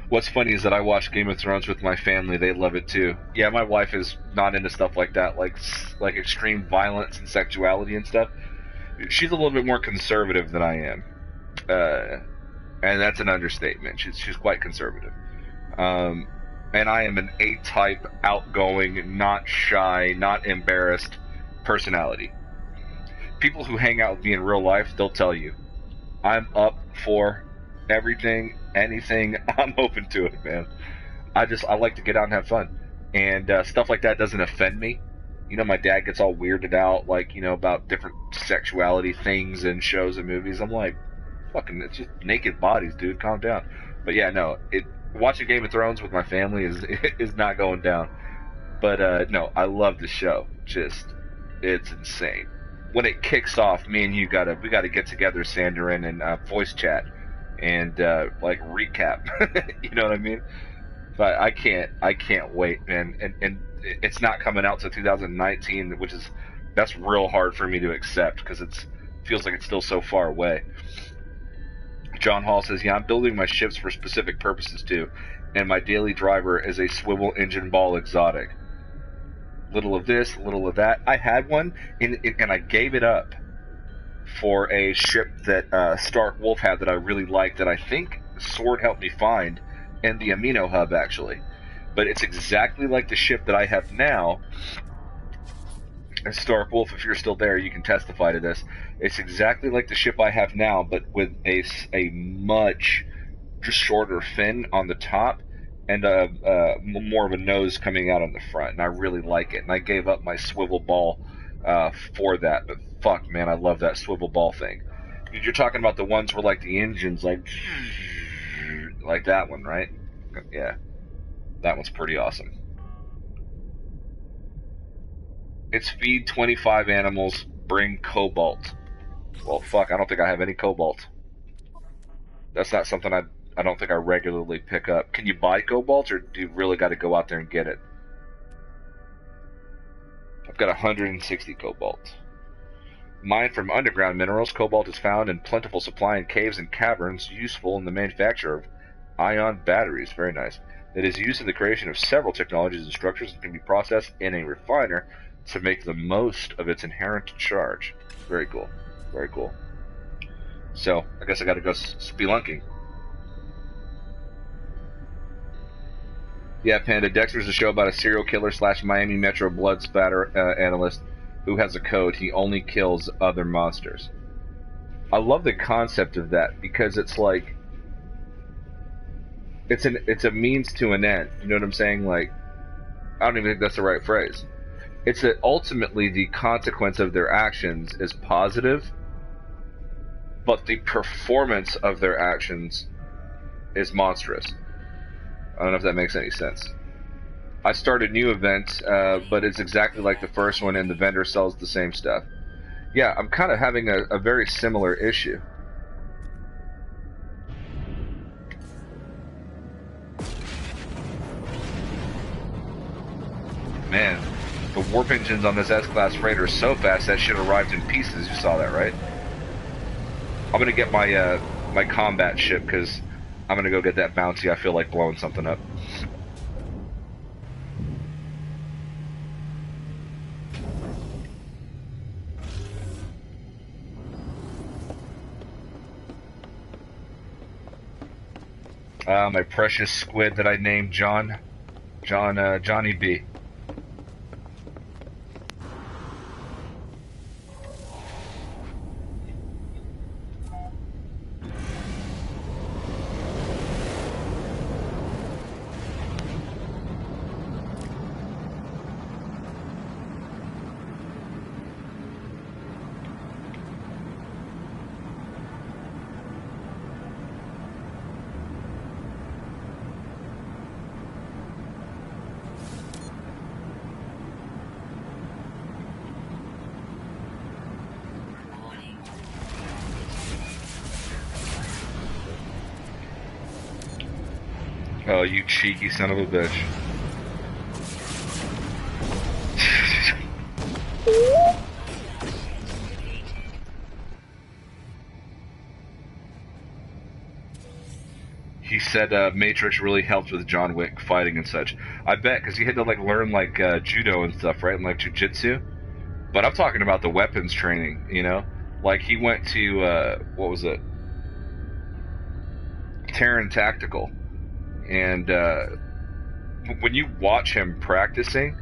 What's funny is that I watch Game of Thrones with my family. They love it too. Yeah, my wife is not into stuff like that, like extreme violence and sexuality and stuff. She's a little bit more conservative than I am. And that's an understatement. She's quite conservative. And I am an A-type, outgoing, not shy, not embarrassed personality. People who hang out with me in real life, they'll tell you, I'm up for everything, anything. I'm open to it, man. I like to get out and have fun. And stuff like that doesn't offend me. You know, my dad gets all weirded out, like, you know, about different sexuality things in shows and movies. I'm like, fucking, it's just naked bodies, dude. Calm down. But yeah, no, watching Game of Thrones with my family is not going down. But no, I love the show. Just, it's insane. When it kicks off, me and you we gotta get together, Sanderin, and voice chat and like recap. You know what I mean? But I can't wait, man. And it's not coming out till 2019, that's real hard for me to accept because feels like it's still so far away. John Hall says, yeah, I'm building my ships for specific purposes too, and my daily driver is a swivel engine ball exotic. Little of this, little of that. I had one, and I gave it up for a ship that Stark Wolf had that I really liked, that I think Sword helped me find, and the Amino Hub, actually. But it's exactly like the ship that I have now. And Stark Wolf, if you're still there, you can testify to this. It's exactly like the ship I have now, but with a much just shorter fin on the top and more of a nose coming out on the front. And I really like it. And I gave up my swivel ball for that. But fuck, man, I love that swivel ball thing. You're talking about the ones where like the engine's like that one, right? Yeah, that one's pretty awesome. It's feed 25 animals, bring cobalt. Well, fuck, I don't think I have any cobalt. That's not something I don't think I regularly pick up. Can you buy cobalt, or do you really got to go out there and get it? I've got 160 cobalt. Mined from underground minerals, cobalt is found in plentiful supply in caves and caverns, useful in the manufacture of ion batteries. Very nice. It is used in the creation of several technologies and structures and can be processed in a refiner to make the most of its inherent charge. Very cool. Very cool. So, I guess I gotta go spelunking. Yeah, Panda, Dexter's a show about a serial killer / Miami Metro blood spatter analyst who has a code. He only kills other monsters. I love the concept of that because it's like, it's a means to an end. You know what I'm saying? Like, I don't even think that's the right phrase. It's that ultimately the consequence of their actions is positive, but the performance of their actions is monstrous. I don't know if that makes any sense. I start a new event, but it's exactly like the first one, and the vendor sells the same stuff. Yeah, I'm kind of having a very similar issue. Man, the warp engines on this S-Class freighter are so fast that shit arrived in pieces. You saw that, right? I'm gonna get my my combat ship because I'm gonna go get that bounty. I feel like blowing something up. My precious squid that I named Johnny B. Oh, you cheeky son of a bitch. He said Matrix really helped with John Wick fighting and such. I bet, because he had to like learn like judo and stuff, right? And like jujitsu. But I'm talking about the weapons training, you know? Like he went to, what was it? Terran Tactical. And when you watch him practicing,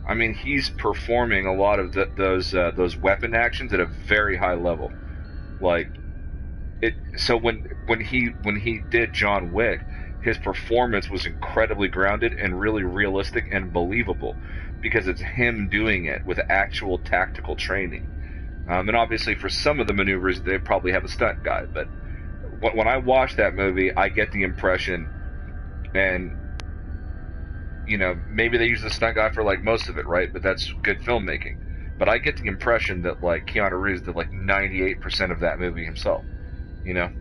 I mean, he's performing a lot of those weapon actions at a very high level. Like it. So when he did John Wick, his performance was incredibly grounded and really realistic and believable because it's him doing it with actual tactical training. And obviously, for some of the maneuvers, they probably have a stunt guy. But when I watch that movie, I get the impression, and you know, maybe they use the stunt guy for like most of it, right? But that's good filmmaking. But I get the impression that like Keanu Reeves did like 98% of that movie himself. You know,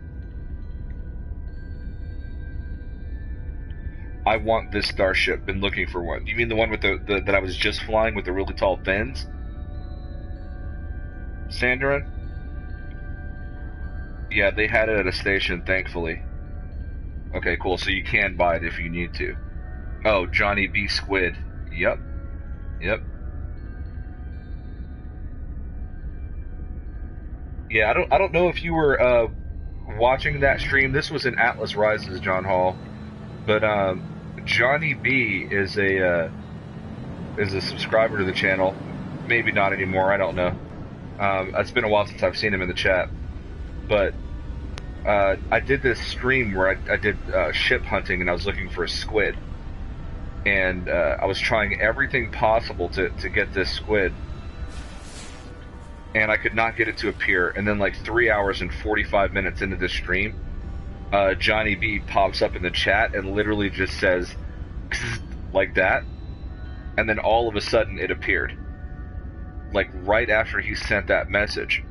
I want this starship. Been looking for one. You mean the one with the that I was just flying with the really tall fins? Sandarin? Yeah, they had it at a station, thankfully. Okay, cool. So you can buy it if you need to. Oh, Johnny B. Squid. Yep. Yep. Yeah, I don't know if you were watching that stream. This was in Atlas Rises, John Hall, but Johnny B is a subscriber to the channel. Maybe not anymore. I don't know. It's been a while since I've seen him in the chat, but I did this stream where I did ship hunting and I was looking for a squid, and I was trying everything possible to get this squid, and I could not get it to appear. And then like 3 hours and 45 minutes into the stream, Johnny B pops up in the chat and literally just says like that, and then all of a sudden it appeared, like right after he sent that message.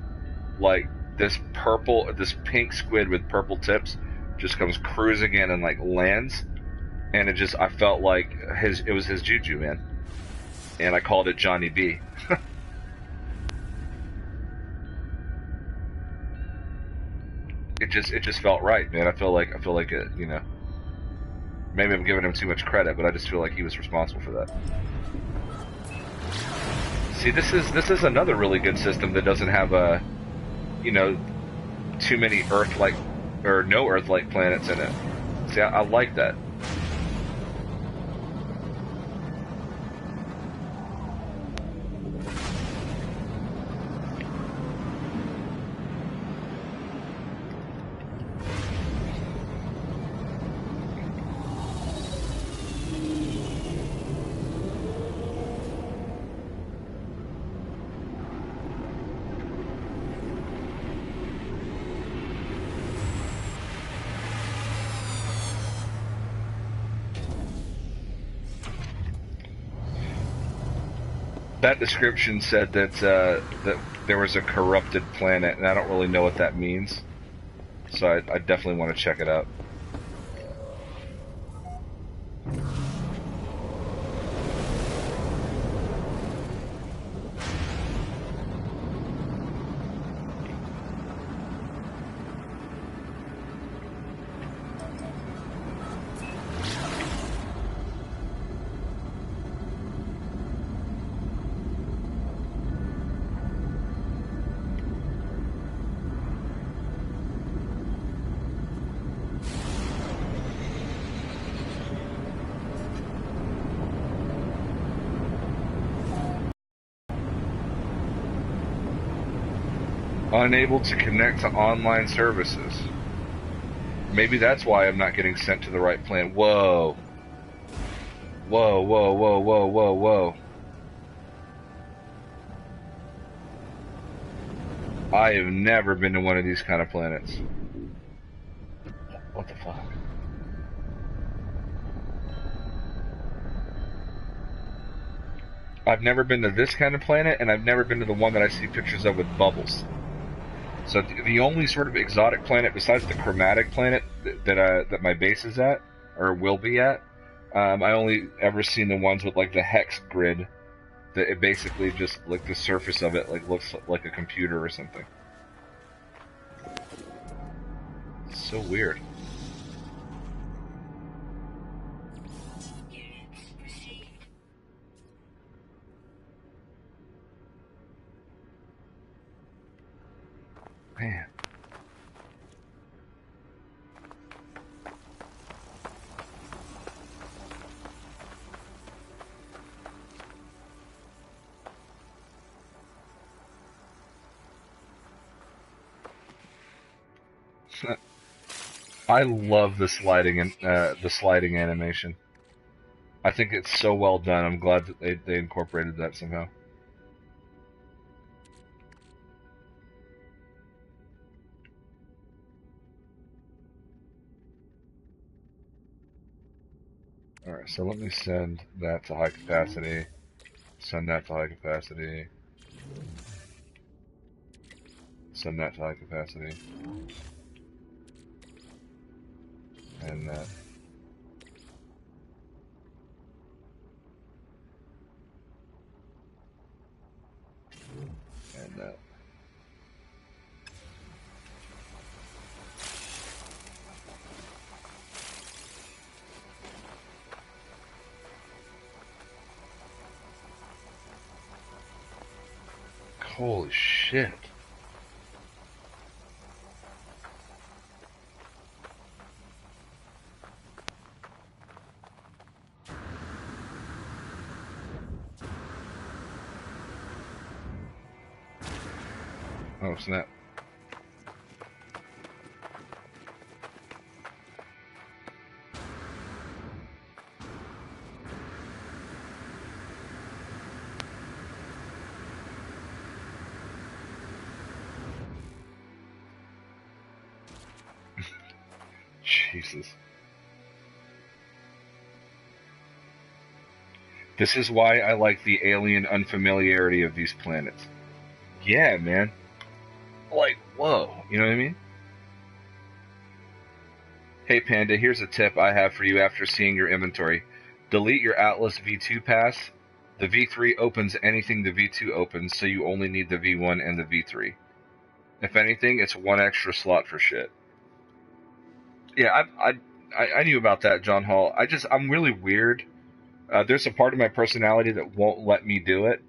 Like this pink squid with purple tips just comes cruising in and like lands, and I felt like it was his juju, man, and I called it Johnny B. It just felt right, man. I feel like it, you know. Maybe I'm giving him too much credit, but I just feel like he was responsible for that. See, this is another really good system that doesn't have you know, too many Earth-like or no Earth-like planets in it. See, I like that. That description said that there was a corrupted planet, and I don't really know what that means. So I definitely want to check it out. Unable to connect to online services. Maybe that's why I'm not getting sent to the right planet. Whoa. Whoa, whoa, whoa, whoa, whoa, whoa. I have never been to one of these kind of planets. What the fuck? I've never been to this kind of planet, and I've never been to the one that I see pictures of with bubbles. So the only sort of exotic planet besides the chromatic planet that my base is at, or will be at, I only ever seen the ones with like the hex grid. That it basically just like the surface of it like looks like a computer or something. It's so weird. Man. I love the sliding animation. I think it's so well done. I'm glad that they incorporated that somehow. Alright, so let me send that to high capacity. Send that to high capacity. Send that to high capacity. And that. And that. Holy shit. Oh, snap. Jesus. This is why I like the alien unfamiliarity of these planets. Yeah, man. Like, whoa. You know what I mean? Hey, Panda, here's a tip I have for you after seeing your inventory. Delete your Atlas V2 pass. The V3 opens anything the V2 opens, so you only need the V1 and the V3. If anything, it's one extra slot for shit. Yeah, I knew about that, John Hall. I'm really weird. There's a part of my personality that won't let me do it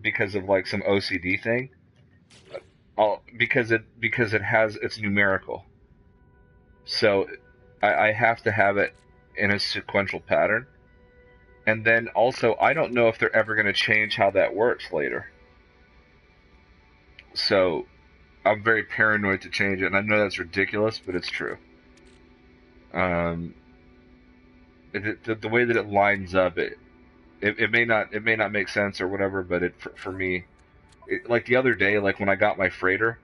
because of like some OCD thing. Because it's numerical. So I have to have it in a sequential pattern. And then also, I don't know if they're ever going to change how that works later. So I'm very paranoid to change it, and I know that's ridiculous, but it's true. The way that it lines up, it may not make sense or whatever, but for me, like the other day, like when I got my freighter,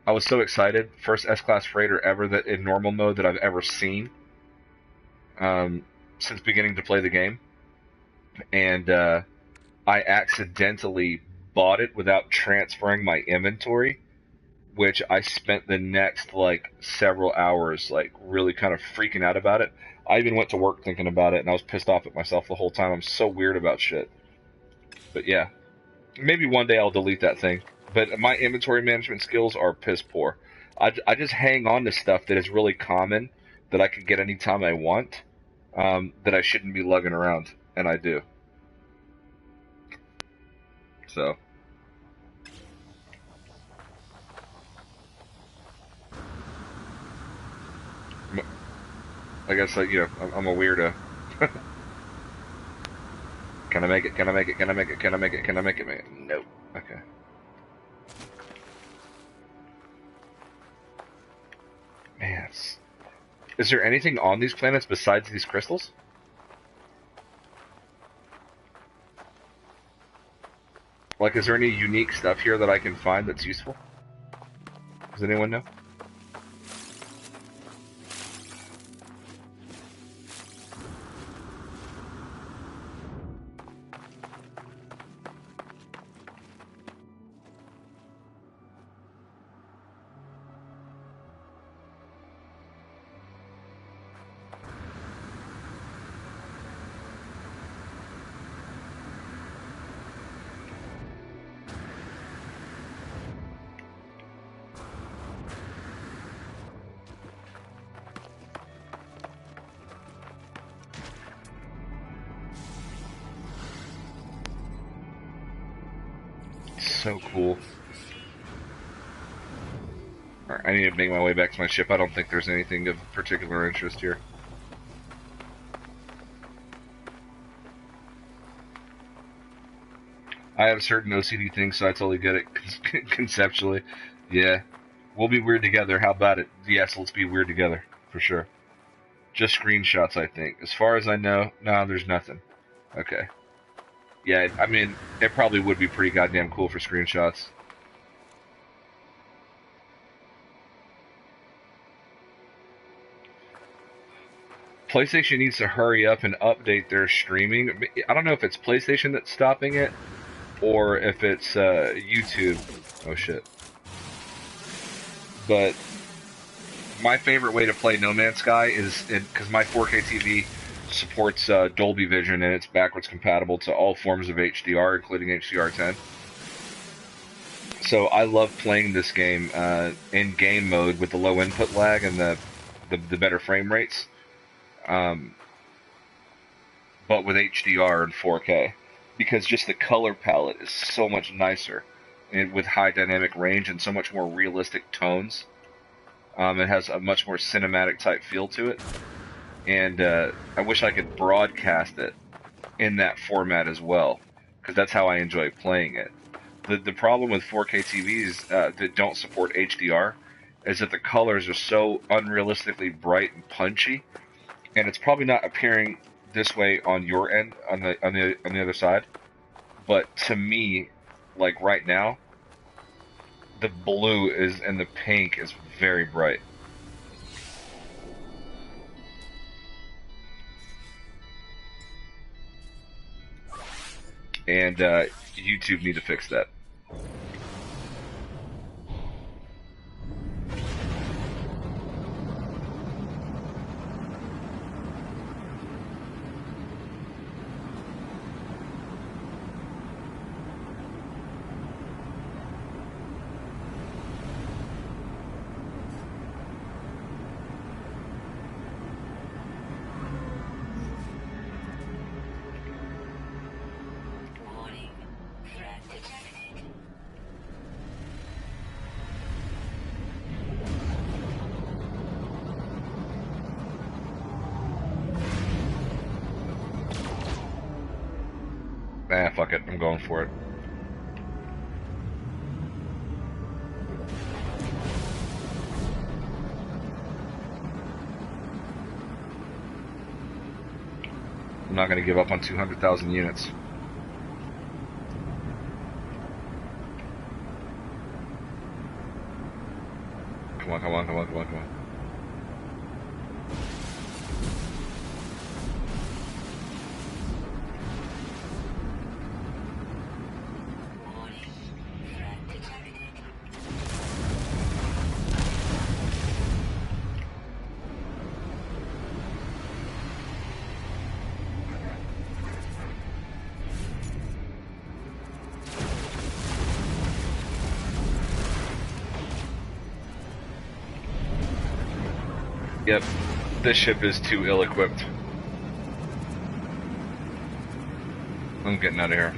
I was so excited. First S-Class freighter ever that in normal mode that I've ever seen since beginning to play the game. And I I accidentally bought it without transferring my inventory, which I spent the next like several hours like really kind of freaking out about it. I even went to work thinking about it, and I was pissed off at myself the whole time. I'm so weird about shit. But yeah, maybe one day I'll delete that thing. But my inventory management skills are piss poor. I just hang on to stuff that is really common that I can get anytime I want, that I shouldn't be lugging around, and I do. So, I guess like I'm a weirdo. Can I make it? Can I make it? Can I make it? Can I make it? Can I make it? Nope. Okay. Man, is there anything on these planets besides these crystals? Like, is there any unique stuff here that I can find that's useful? Does anyone know? So cool. Alright, I need to make my way back to my ship. I don't think there's anything of particular interest here. I have certain OCD things, so I totally get it conceptually. Yeah. We'll be weird together. How about it? Yes, let's be weird together. For sure. Just screenshots, I think. As far as I know, no, there's nothing. Okay. Yeah, I mean, it probably would be pretty goddamn cool for screenshots. PlayStation needs to hurry up and update their streaming. I don't know if it's PlayStation that's stopping it, or if it's YouTube. Oh shit. But my favorite way to play No Man's Sky is, because my 4K TV supports Dolby Vision, and it's backwards compatible to all forms of HDR, including HDR10. So I love playing this game in game mode with the low input lag and the better frame rates, but with HDR and 4K, because just the color palette is so much nicer, and with high dynamic range and so much more realistic tones. It has a much more cinematic type feel to it. And I wish I could broadcast it in that format as well, because that's how I enjoy playing it. The problem with 4K TVs that don't support HDR is that the colors are so unrealistically bright and punchy, and it's probably not appearing this way on your end, on the other side. But to me, like right now, the blue is and the pink is very bright. And YouTube need to fix that. Ah, fuck it. I'm going for it. I'm not going to give up on 200,000 units. Come on, come on, come on, come on, come on. Yep, this ship is too ill-equipped. I'm getting out of here.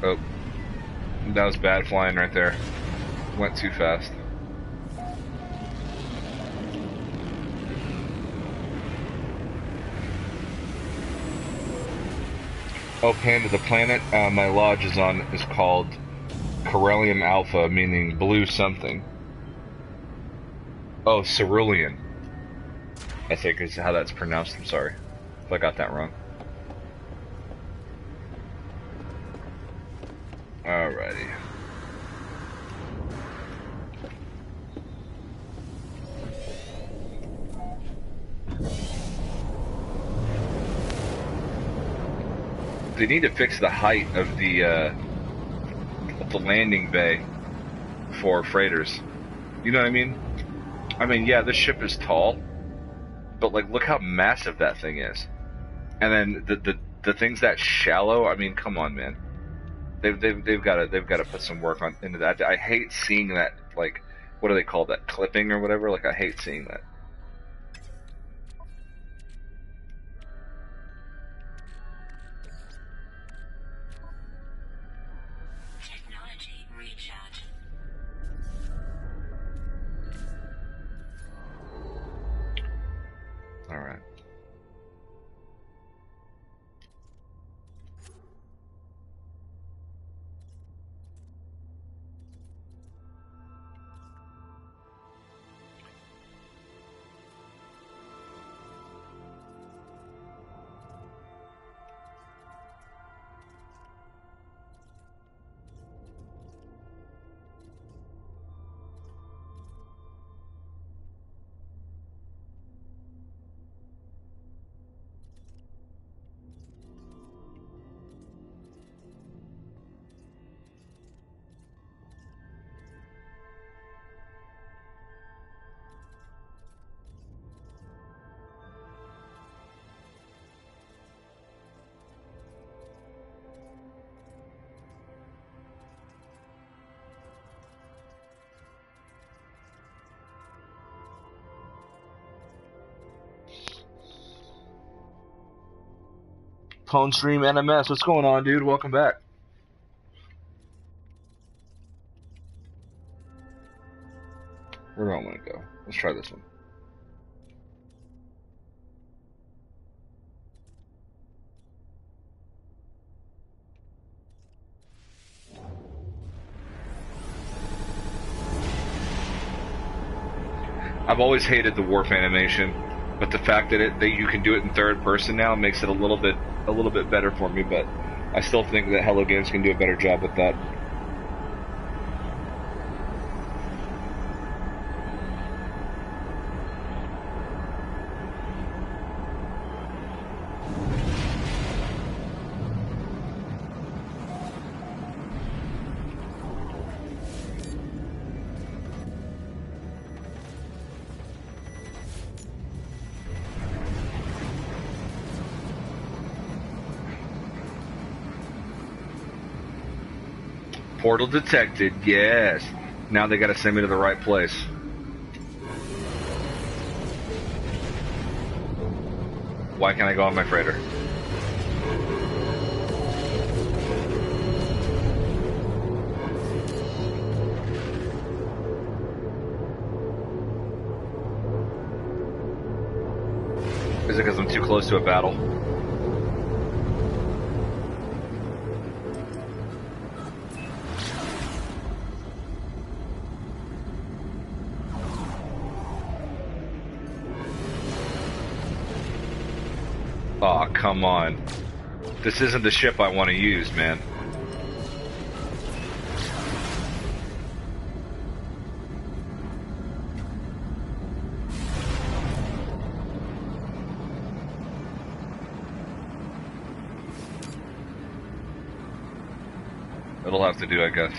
Oh, that was bad flying right there. Went too fast. Oh, Panda, the planet my lodge is on is called Corellium Alpha, meaning blue something. Oh, cerulean, I think is how that's pronounced. I'm sorry if I got that wrong. Alrighty. They need to fix the height of the landing bay for freighters. You know what I mean? I mean, yeah, this ship is tall, but like, look how massive that thing is. And then the thing's that shallow. I mean, come on, man. They've got to put some work into that. I hate seeing that. Like, what do they call that? Clipping or whatever. Like, I hate seeing that. All right. Pwn Stream NMS, what's going on, dude? Welcome back. Where do I want to go? Let's try this one. I've always hated the warp animation, but the fact that you can do it in third person now makes it a little bit better for me. But I still think that Hello Games can do a better job with that. Portal detected, yes. Now they gotta send me to the right place. Why can't I go on my freighter? Is it because I'm too close to a battle? Aw, come on. This isn't the ship I want to use, man. It'll have to do, I guess.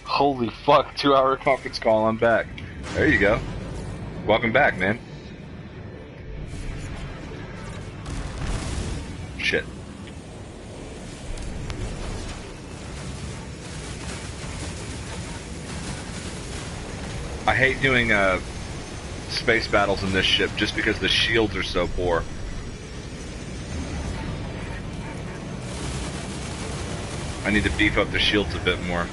Holy fuck, 2-hour conference call, I'm back. There you go. Welcome back, man. Shit. I hate doing space battles in this ship just because the shields are so poor. I need to beef up the shields a bit more.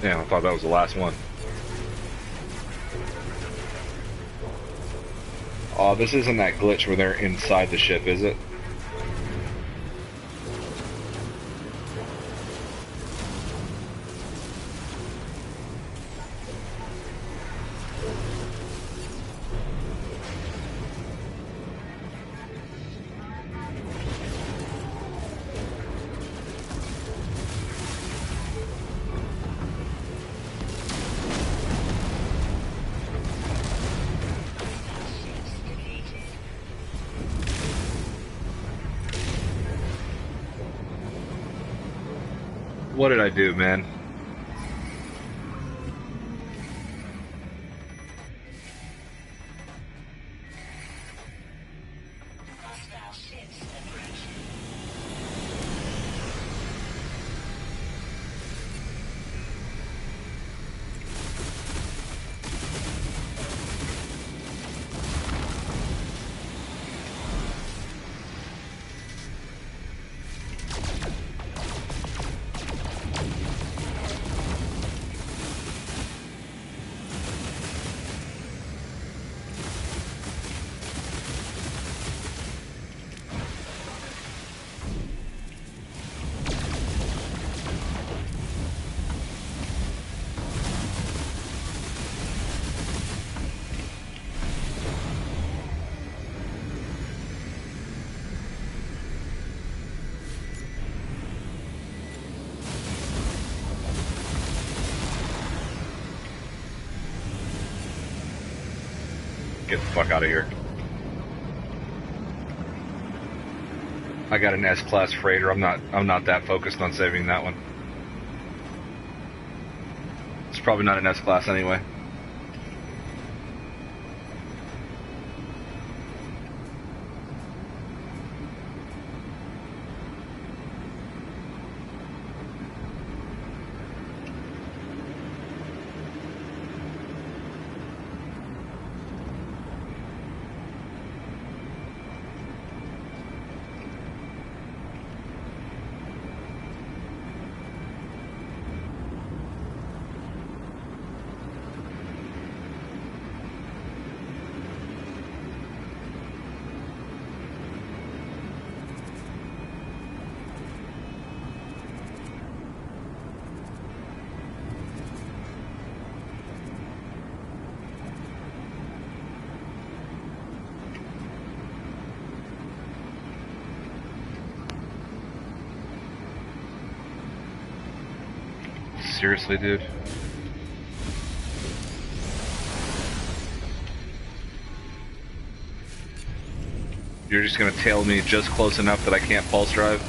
Damn, I thought that was the last one. Oh, this isn't that glitch where they're inside the ship, is it? What did I do, man? Get the fuck out of here. I got an S-class freighter. I'm not that focused on saving that one. It's probably not an S-class anyway. Seriously, dude? You're just gonna tail me just close enough that I can't pulse drive?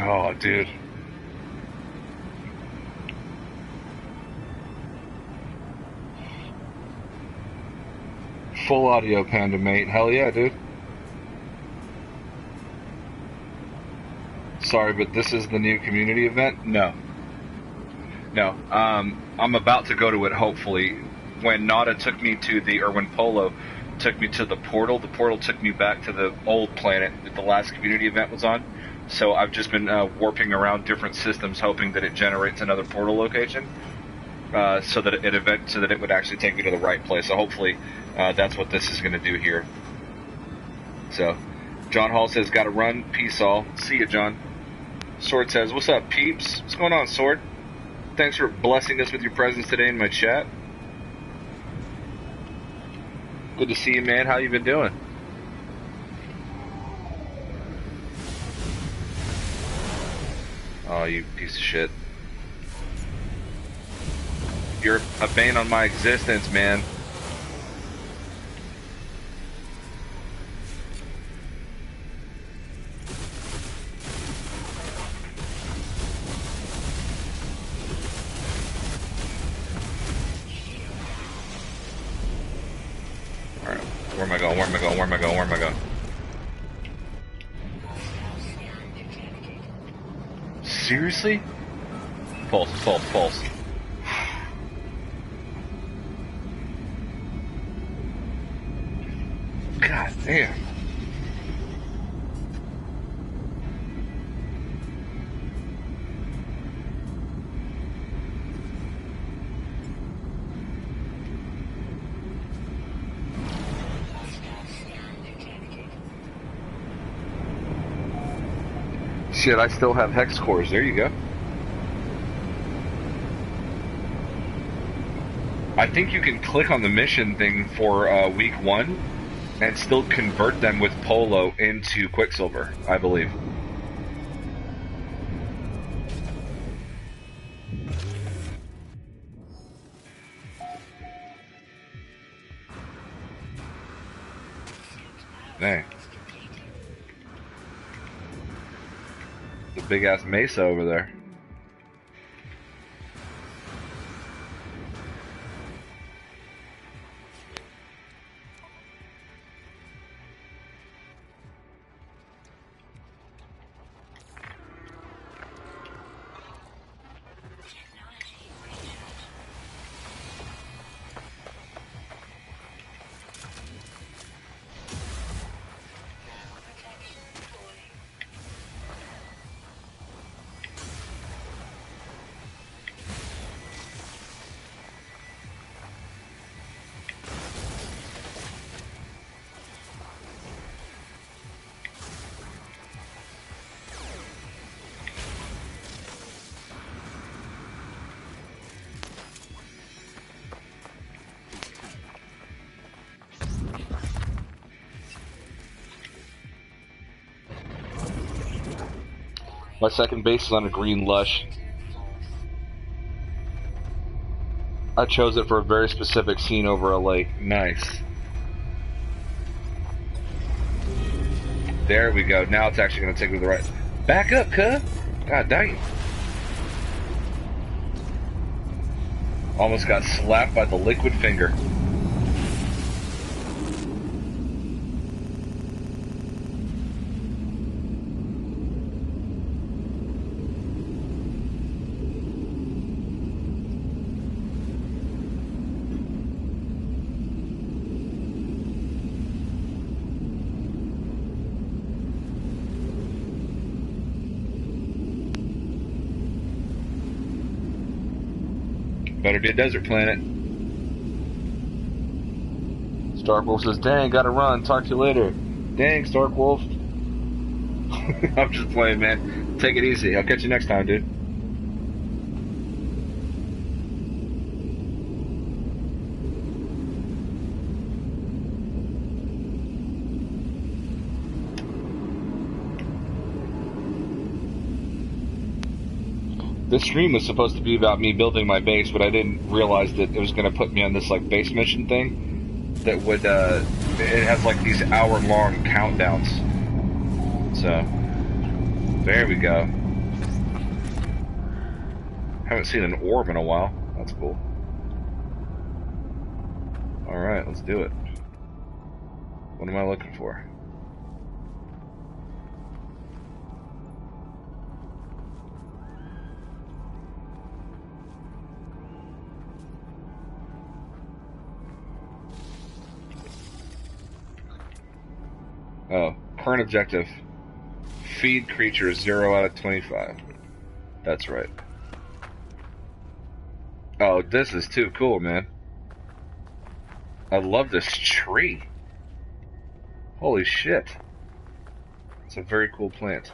Oh, dude. Full audio, Panda, mate. Hell yeah, dude. Sorry, but this is the new community event? No. No. I'm about to go to it, hopefully. When Nada took me to or when Polo took me to the portal took me back to the old planet that the last community event was on. So I've just been warping around different systems, hoping that it generates another portal location, so that it would actually take me to the right place. So hopefully, that's what this is going to do here. So, John Hall says, "Got to run. Peace all. See ya, John." Sword says, "What's up, peeps? What's going on, Sword? Thanks for blessing us with your presence today in my chat. Good to see you, man. How you been doing?" Oh, you piece of shit. You're a bane on my existence, man. Alright, where am I going? Where am I going? Where am I going? Where am I going? Seriously? Pulse, pulse, pulse. God damn. Shit, I still have hex cores. There you go. I think you can click on the mission thing for week 1 and still convert them with Polo into Quicksilver, I believe. Dang. The big ass mesa over there. My second base is on a green lush. I chose it for a very specific scene over a lake. Nice. There we go. Now it's actually going to take me to the right. Back up, cuh. God dang. Almost got slapped by the liquid finger. Better be a desert planet. Starkwolf says, dang, gotta run. Talk to you later. Dang, Starkwolf. I'm just playing, man. Take it easy. I'll catch you next time, dude. This stream was supposed to be about me building my base, but I didn't realize that it was going to put me on this like base mission thing that would it has like these hour-long countdowns. So there we go. Haven't seen an orb in a while. That's cool. All right, let's do it. What am I looking for? Oh, current objective. Feed creatures 0 out of 25. That's right. Oh, this is too cool, man. I love this tree. Holy shit. It's a very cool plant.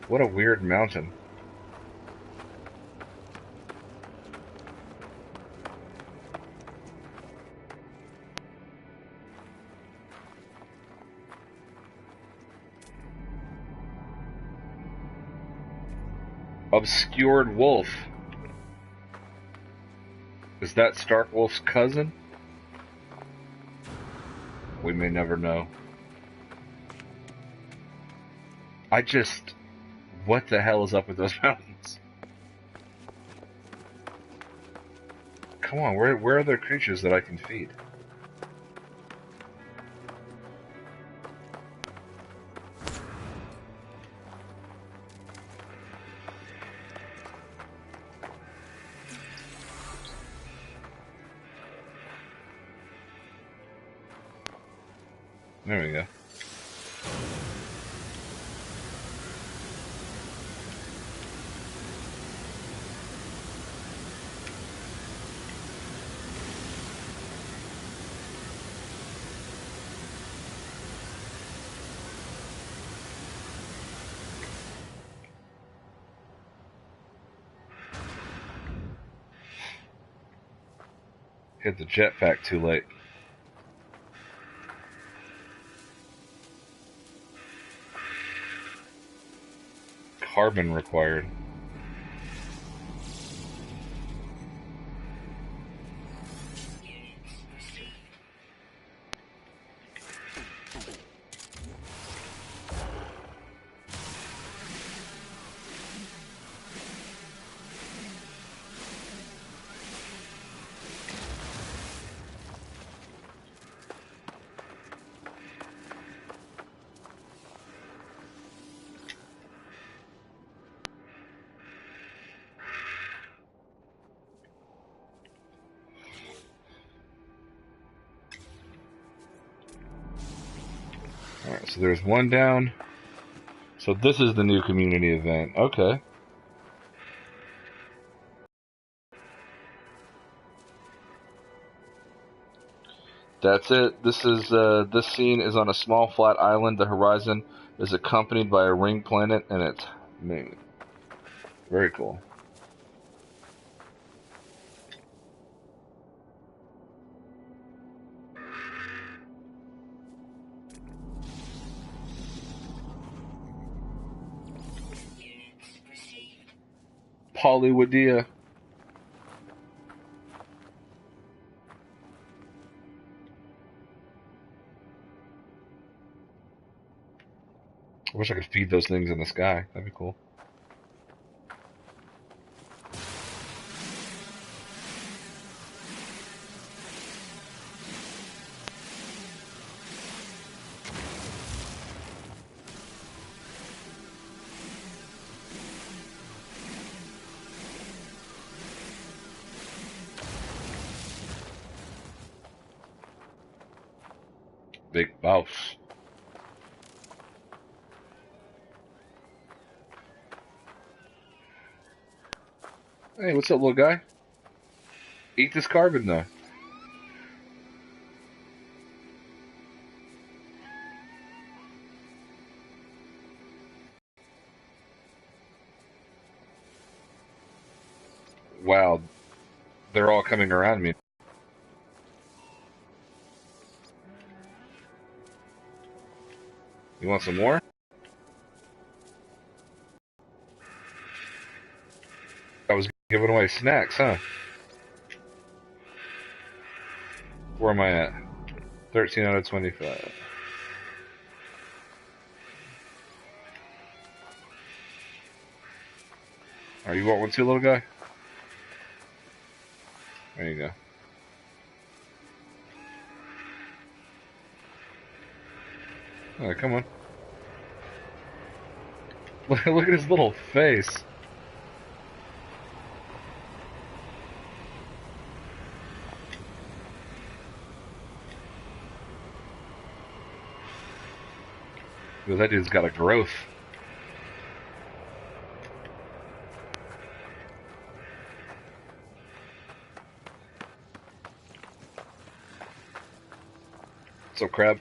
What a weird mountain. Obscured wolf. Is that Starkwolf's cousin? We may never know. What the hell is up with those mountains? Come on, where are there creatures that I can feed? There we go. Hit the jetpack too late. Carbon required. Alright, so there's one down. So this is the new community event. Okay. That's it. This scene is on a small flat island. The horizon is accompanied by a ring planet and its moon. Very cool. Pollywoodea. I wish I could feed those things in the sky. That'd be cool. Big boss. Hey, what's up, little guy? Eat this carbon, though. Wow, they're all coming around me. You want some more? I was giving away snacks, huh? Where am I at? 13 out of 25. Are you want one too, little guy? There you go. Alright, come on. Look at his little face. Dude, that dude's got a growth. What's up, crab?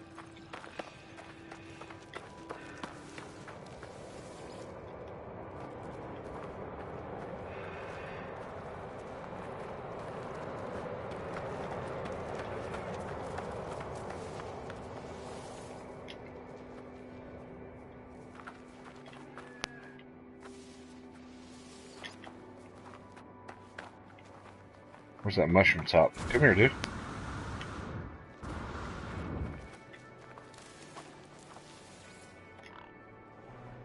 Where's that mushroom top? Come here, dude.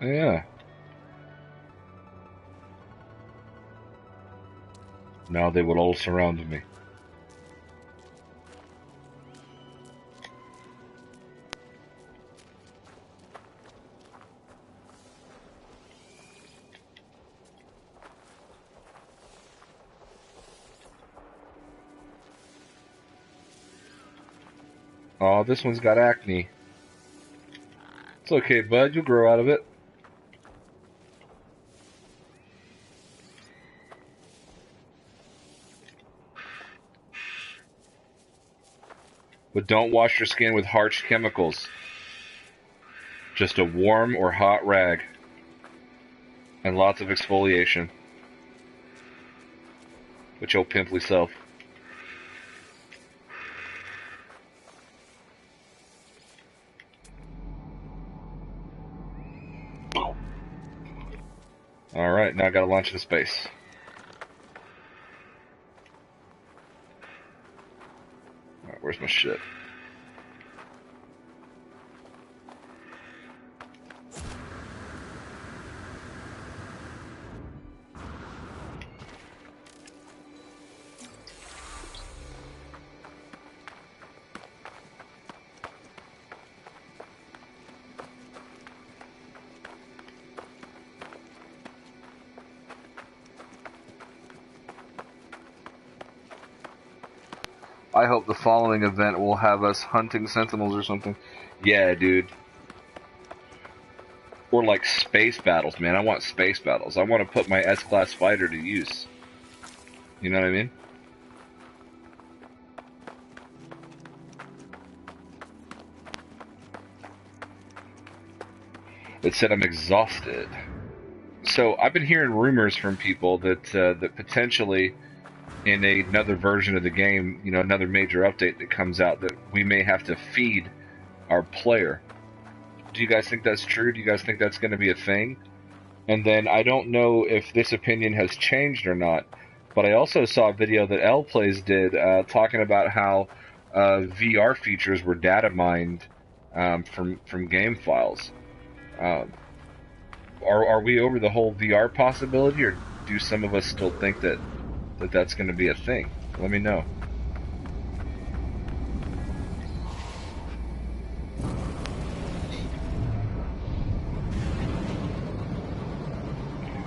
Yeah. Now they would all surround me. Oh, this one's got acne. It's okay, bud. You'll grow out of it. But don't wash your skin with harsh chemicals. Just a warm or hot rag. And lots of exfoliation. With your pimply self. Alright, now I gotta launch into space. Alright, where's my ship? I hope the following event will have us hunting sentinels or something. Yeah, dude. Or like space battles, man. I want space battles. I want to put my S-Class fighter to use. You know what I mean? It said I'm exhausted. So I've been hearing rumors from people that that potentially in another version of the game, you know, another major update that comes out, that we may have to feed our player. Do you guys think that's true? Do you guys think that's going to be a thing? And then I don't know if this opinion has changed or not, but I also saw a video that L Plays did talking about how VR features were data mined from game files. Um, are we over the whole VR possibility, or do some of us still think that's going to be a thing? Let me know.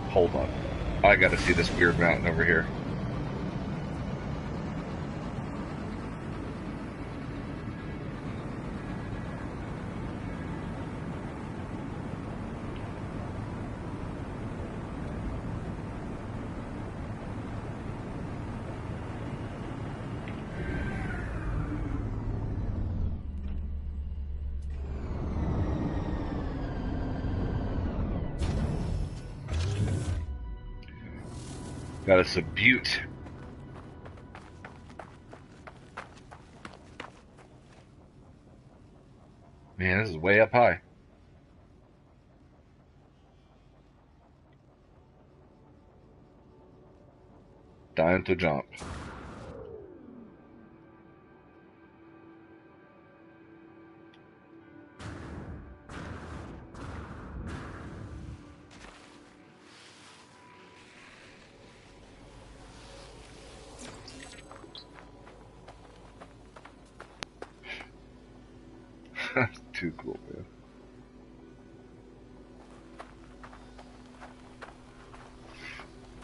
Hold on. I gotta see this weird mountain over here. Got us a butte. Man, this is way up high. Dying to jump. That's too cool, man.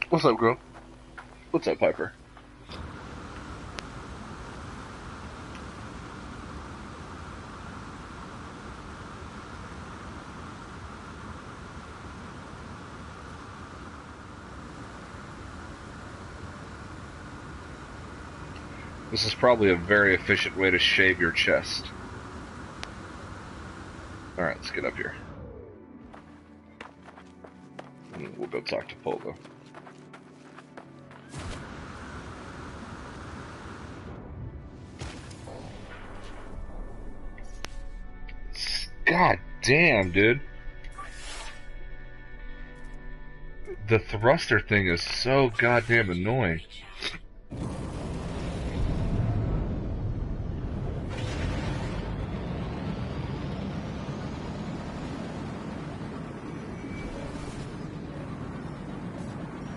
What's up, girl? What's up, Piper? This is probably a very efficient way to shave your chest. Alright, let's get up here. We'll go talk to Polo. God damn, dude. The thruster thing is so goddamn annoying.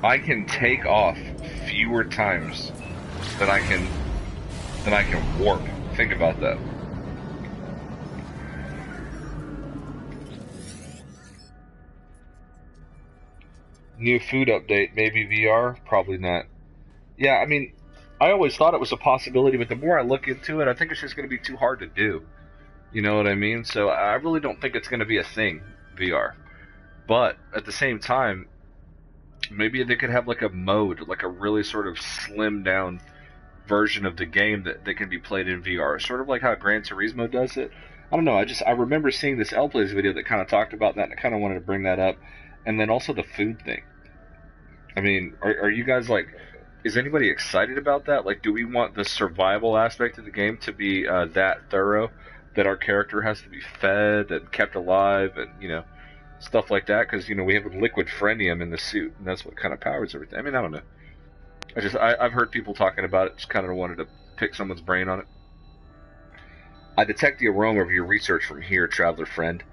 I can take off fewer times than I can warp. Think about that. New food update, maybe VR, probably not. Yeah, I mean, I always thought it was a possibility, but the more I look into it, I think it's just going to be too hard to do. You know what I mean? So I really don't think it's going to be a thing, VR. But at the same time, maybe they could have like a mode, like a really sort of slimmed down version of the game that can be played in VR, sort of like how Gran Turismo does it. I don't know. I remember seeing this L Plays video that kind of talked about that, and I kind of wanted to bring that up. And then also the food thing. I mean, are you guys like? Is anybody excited about that? Like, do we want the survival aspect of the game to be that thorough, that our character has to be fed and kept alive, and stuff like that? Because we have liquid frenium in the suit, and that's what kind of powers everything. I mean, I don't know. I've heard people talking about it. Just kind of wanted to pick someone's brain on it. I detect the aroma of your research from here, traveler friend.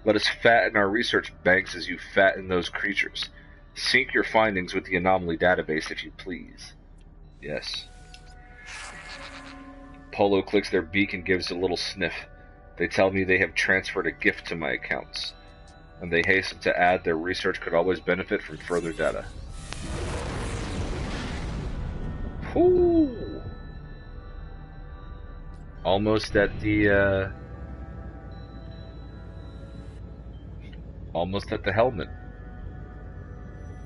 Let us fatten our research banks as you fatten those creatures. Sync your findings with the anomaly database if you please. Yes. Polo clicks their beak and gives a little sniff. They tell me they have transferred a gift to my accounts, and they hasten to add their research could always benefit from further data. Whoo! Almost at the helmet.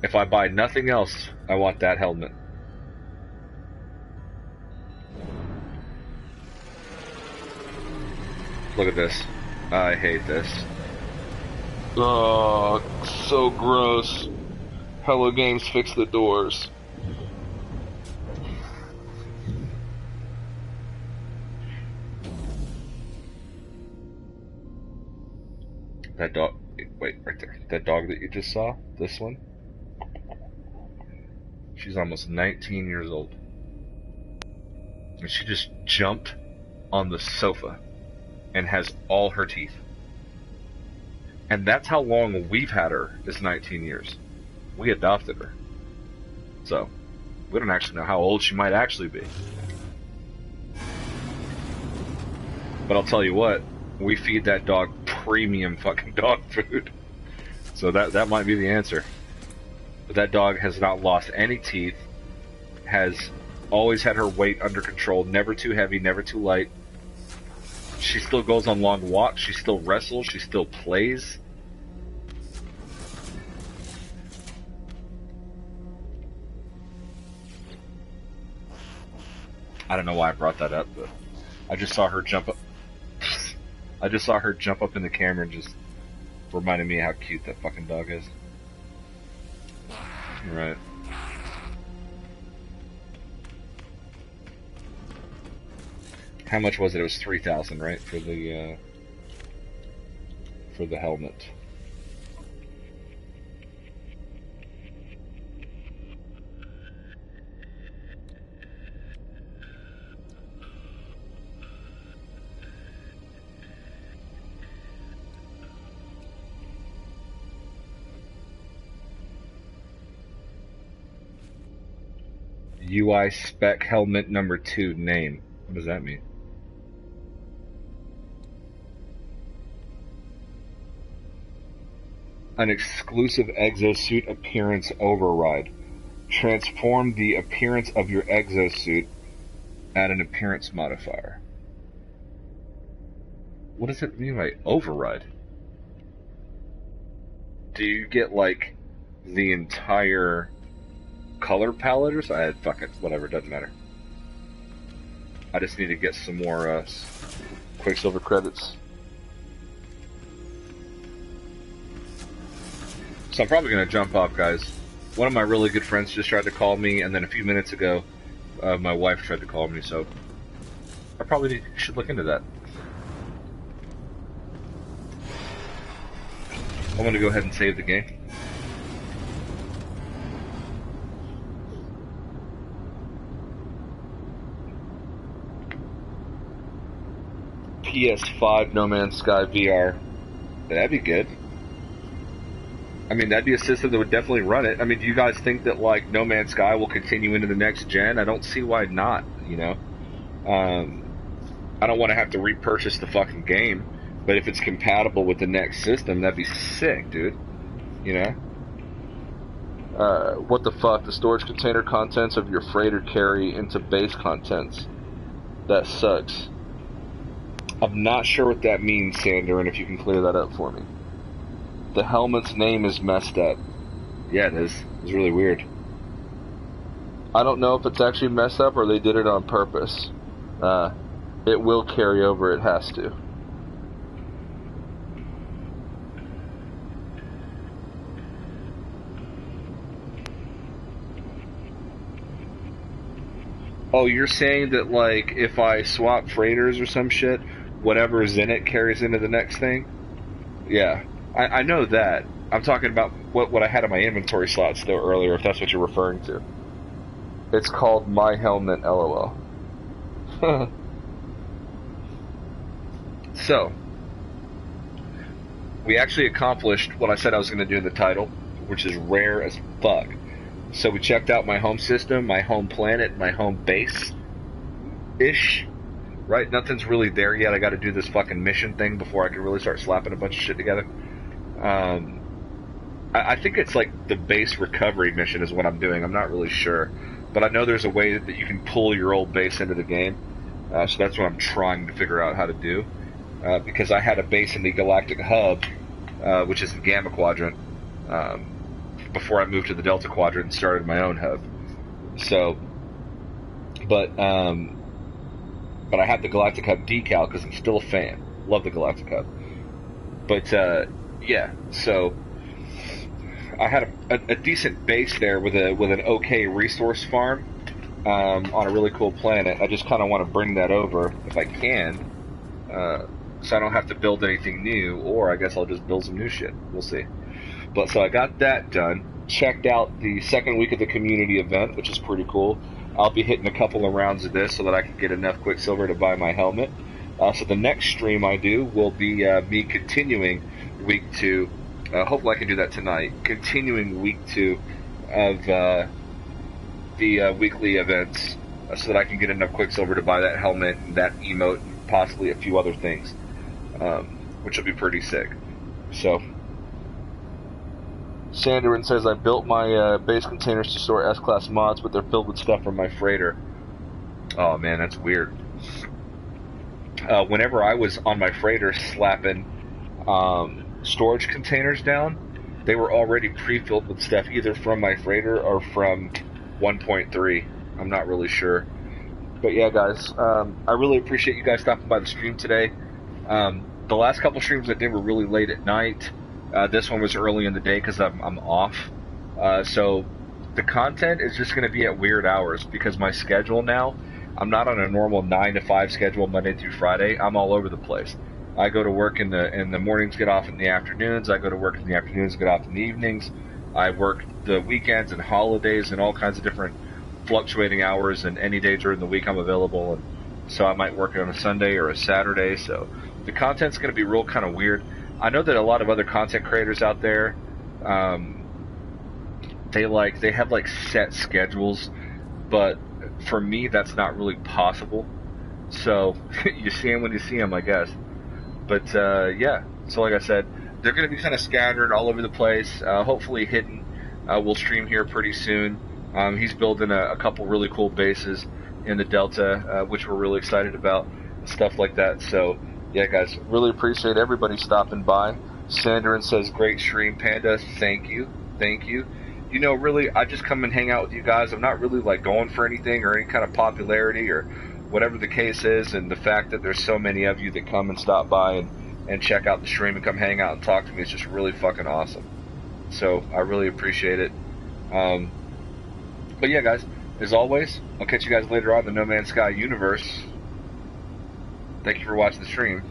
If I buy nothing else, I want that helmet. Look at this. I hate this. Oh, so gross. Hello Games, fix the doors. That dog. Wait, right there. That dog that you just saw, this one, she's almost 19 years old. And she just jumped on the sofa and has all her teeth. And that's how long we've had her, is 19 years. We adopted her. So, we don't actually know how old she might actually be. But I'll tell you what, we feed that dog premium fucking dog food. So that might be the answer. But that dog has not lost any teeth, has always had her weight under control, never too heavy, never too light. She still goes on long walks, she still wrestles, she still plays. I don't know why I brought that up, but I just saw her jump up. I just saw her jump up in the camera and just reminded me how cute that fucking dog is. Right. How much was it? It was 3,000, right, for the helmet. UI spec helmet number 2 name. What does that mean? An exclusive exosuit appearance override. Transform the appearance of your exosuit. Add an appearance modifier. What does it mean by override? Do you get, like, the entire color palette or something? Fuck it, whatever, doesn't matter. I just need to get some more Quicksilver credits. So I'm probably going to jump off, guys. One of my really good friends just tried to call me, and then a few minutes ago, my wife tried to call me, so I probably should look into that. I'm going to go ahead and save the game. PS5 No Man's Sky VR. That'd be good. I mean, that'd be a system that would definitely run it. I mean, do you guys think that, like, No Man's Sky will continue into the next gen? I don't see why not, you know? I don't want to have to repurchase the fucking game, but if it's compatible with the next system, that'd be sick, dude. You know? What the fuck? The storage container contents of your freighter carry into base contents. That sucks. I'm not sure what that means, Sander, and if you can clear that up for me. The helmet's name is messed up. Yeah, it is. It's really weird. I don't know if it's actually messed up or they did it on purpose. It will carry over, it has to. Oh, you're saying that, like, if I swap freighters or some shit, whatever's in it carries into the next thing? Yeah. I know that. I'm talking about what I had in my inventory slots, though, earlier, if that's what you're referring to. It's called My Helmet, LOL. So, we actually accomplished what I said I was going to do in the title, which is rare as fuck. So we checked out my home system, my home planet, my home base-ish. Right? Nothing's really there yet. I got to do this fucking mission thing before I can really start slapping a bunch of shit together. I think it's like the base recovery mission is what I'm doing. I'm not really sure. But I know there's a way that you can pull your old base into the game. So that's what I'm trying to figure out how to do. Because I had a base in the Galactic Hub, which is the Gamma Quadrant, before I moved to the Delta Quadrant and started my own hub. So, but I had the Galactic Hub decal because I'm still a fan. Love the Galactic Hub. But, yeah, so I had a decent base there with an okay resource farm on a really cool planet. I just kind of want to bring that over if I can. so I don't have to build anything new, or I guess I'll just build some new shit. We'll see. But so I got that done. Checked out the second week of the community event, which is pretty cool. I'll be hitting a couple of rounds of this so that I can get enough Quicksilver to buy my helmet. So the next stream I do will be me continuing week 2. Hopefully I can do that tonight. Continuing week 2 of the weekly events so that I can get enough Quicksilver to buy that helmet, and that emote, and possibly a few other things, which will be pretty sick. So, Sanderin says, I built my base containers to store S-Class mods, but they're filled with stuff from my freighter. Oh man, that's weird. Whenever I was on my freighter slapping storage containers down, they were already pre-filled with stuff either from my freighter or from 1.3. I'm not really sure. But yeah, guys, I really appreciate you guys stopping by the stream today. The last couple streams I did were really late at night. This one was early in the day because I'm off. So the content is just going to be at weird hours because my schedule now, I'm not on a normal 9 to 5 schedule Monday through Friday. I'm all over the place. I go to work in the mornings, get off in the afternoons. I go to work in the afternoons, get off in the evenings. I work the weekends and holidays and all kinds of different fluctuating hours, and any day during the week I'm available. And so I might work on a Sunday or a Saturday. So the content's going to be real kind of weird. I know that a lot of other content creators out there, they have like set schedules, but for me that's not really possible. So you see them when you see them, I guess. But yeah, so like I said, they're going to be kind of scattered all over the place. Hopefully Hidden will stream here pretty soon. He's building a couple really cool bases in the Delta, which we're really excited about, stuff like that. So yeah, guys, really appreciate everybody stopping by. Sanderin says, great stream, Panda. Thank you. You know, really, I just come and hang out with you guys. I'm not really like going for anything or any kind of popularity or whatever the case is. And the fact that there's so many of you that come and stop by and check out the stream and come hang out and talk to me is just really fucking awesome. So I really appreciate it. But yeah, guys, as always, I'll catch you guys later on in the No Man's Sky universe. Thank you for watching the stream.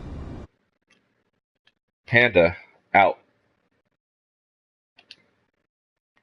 Panda, out.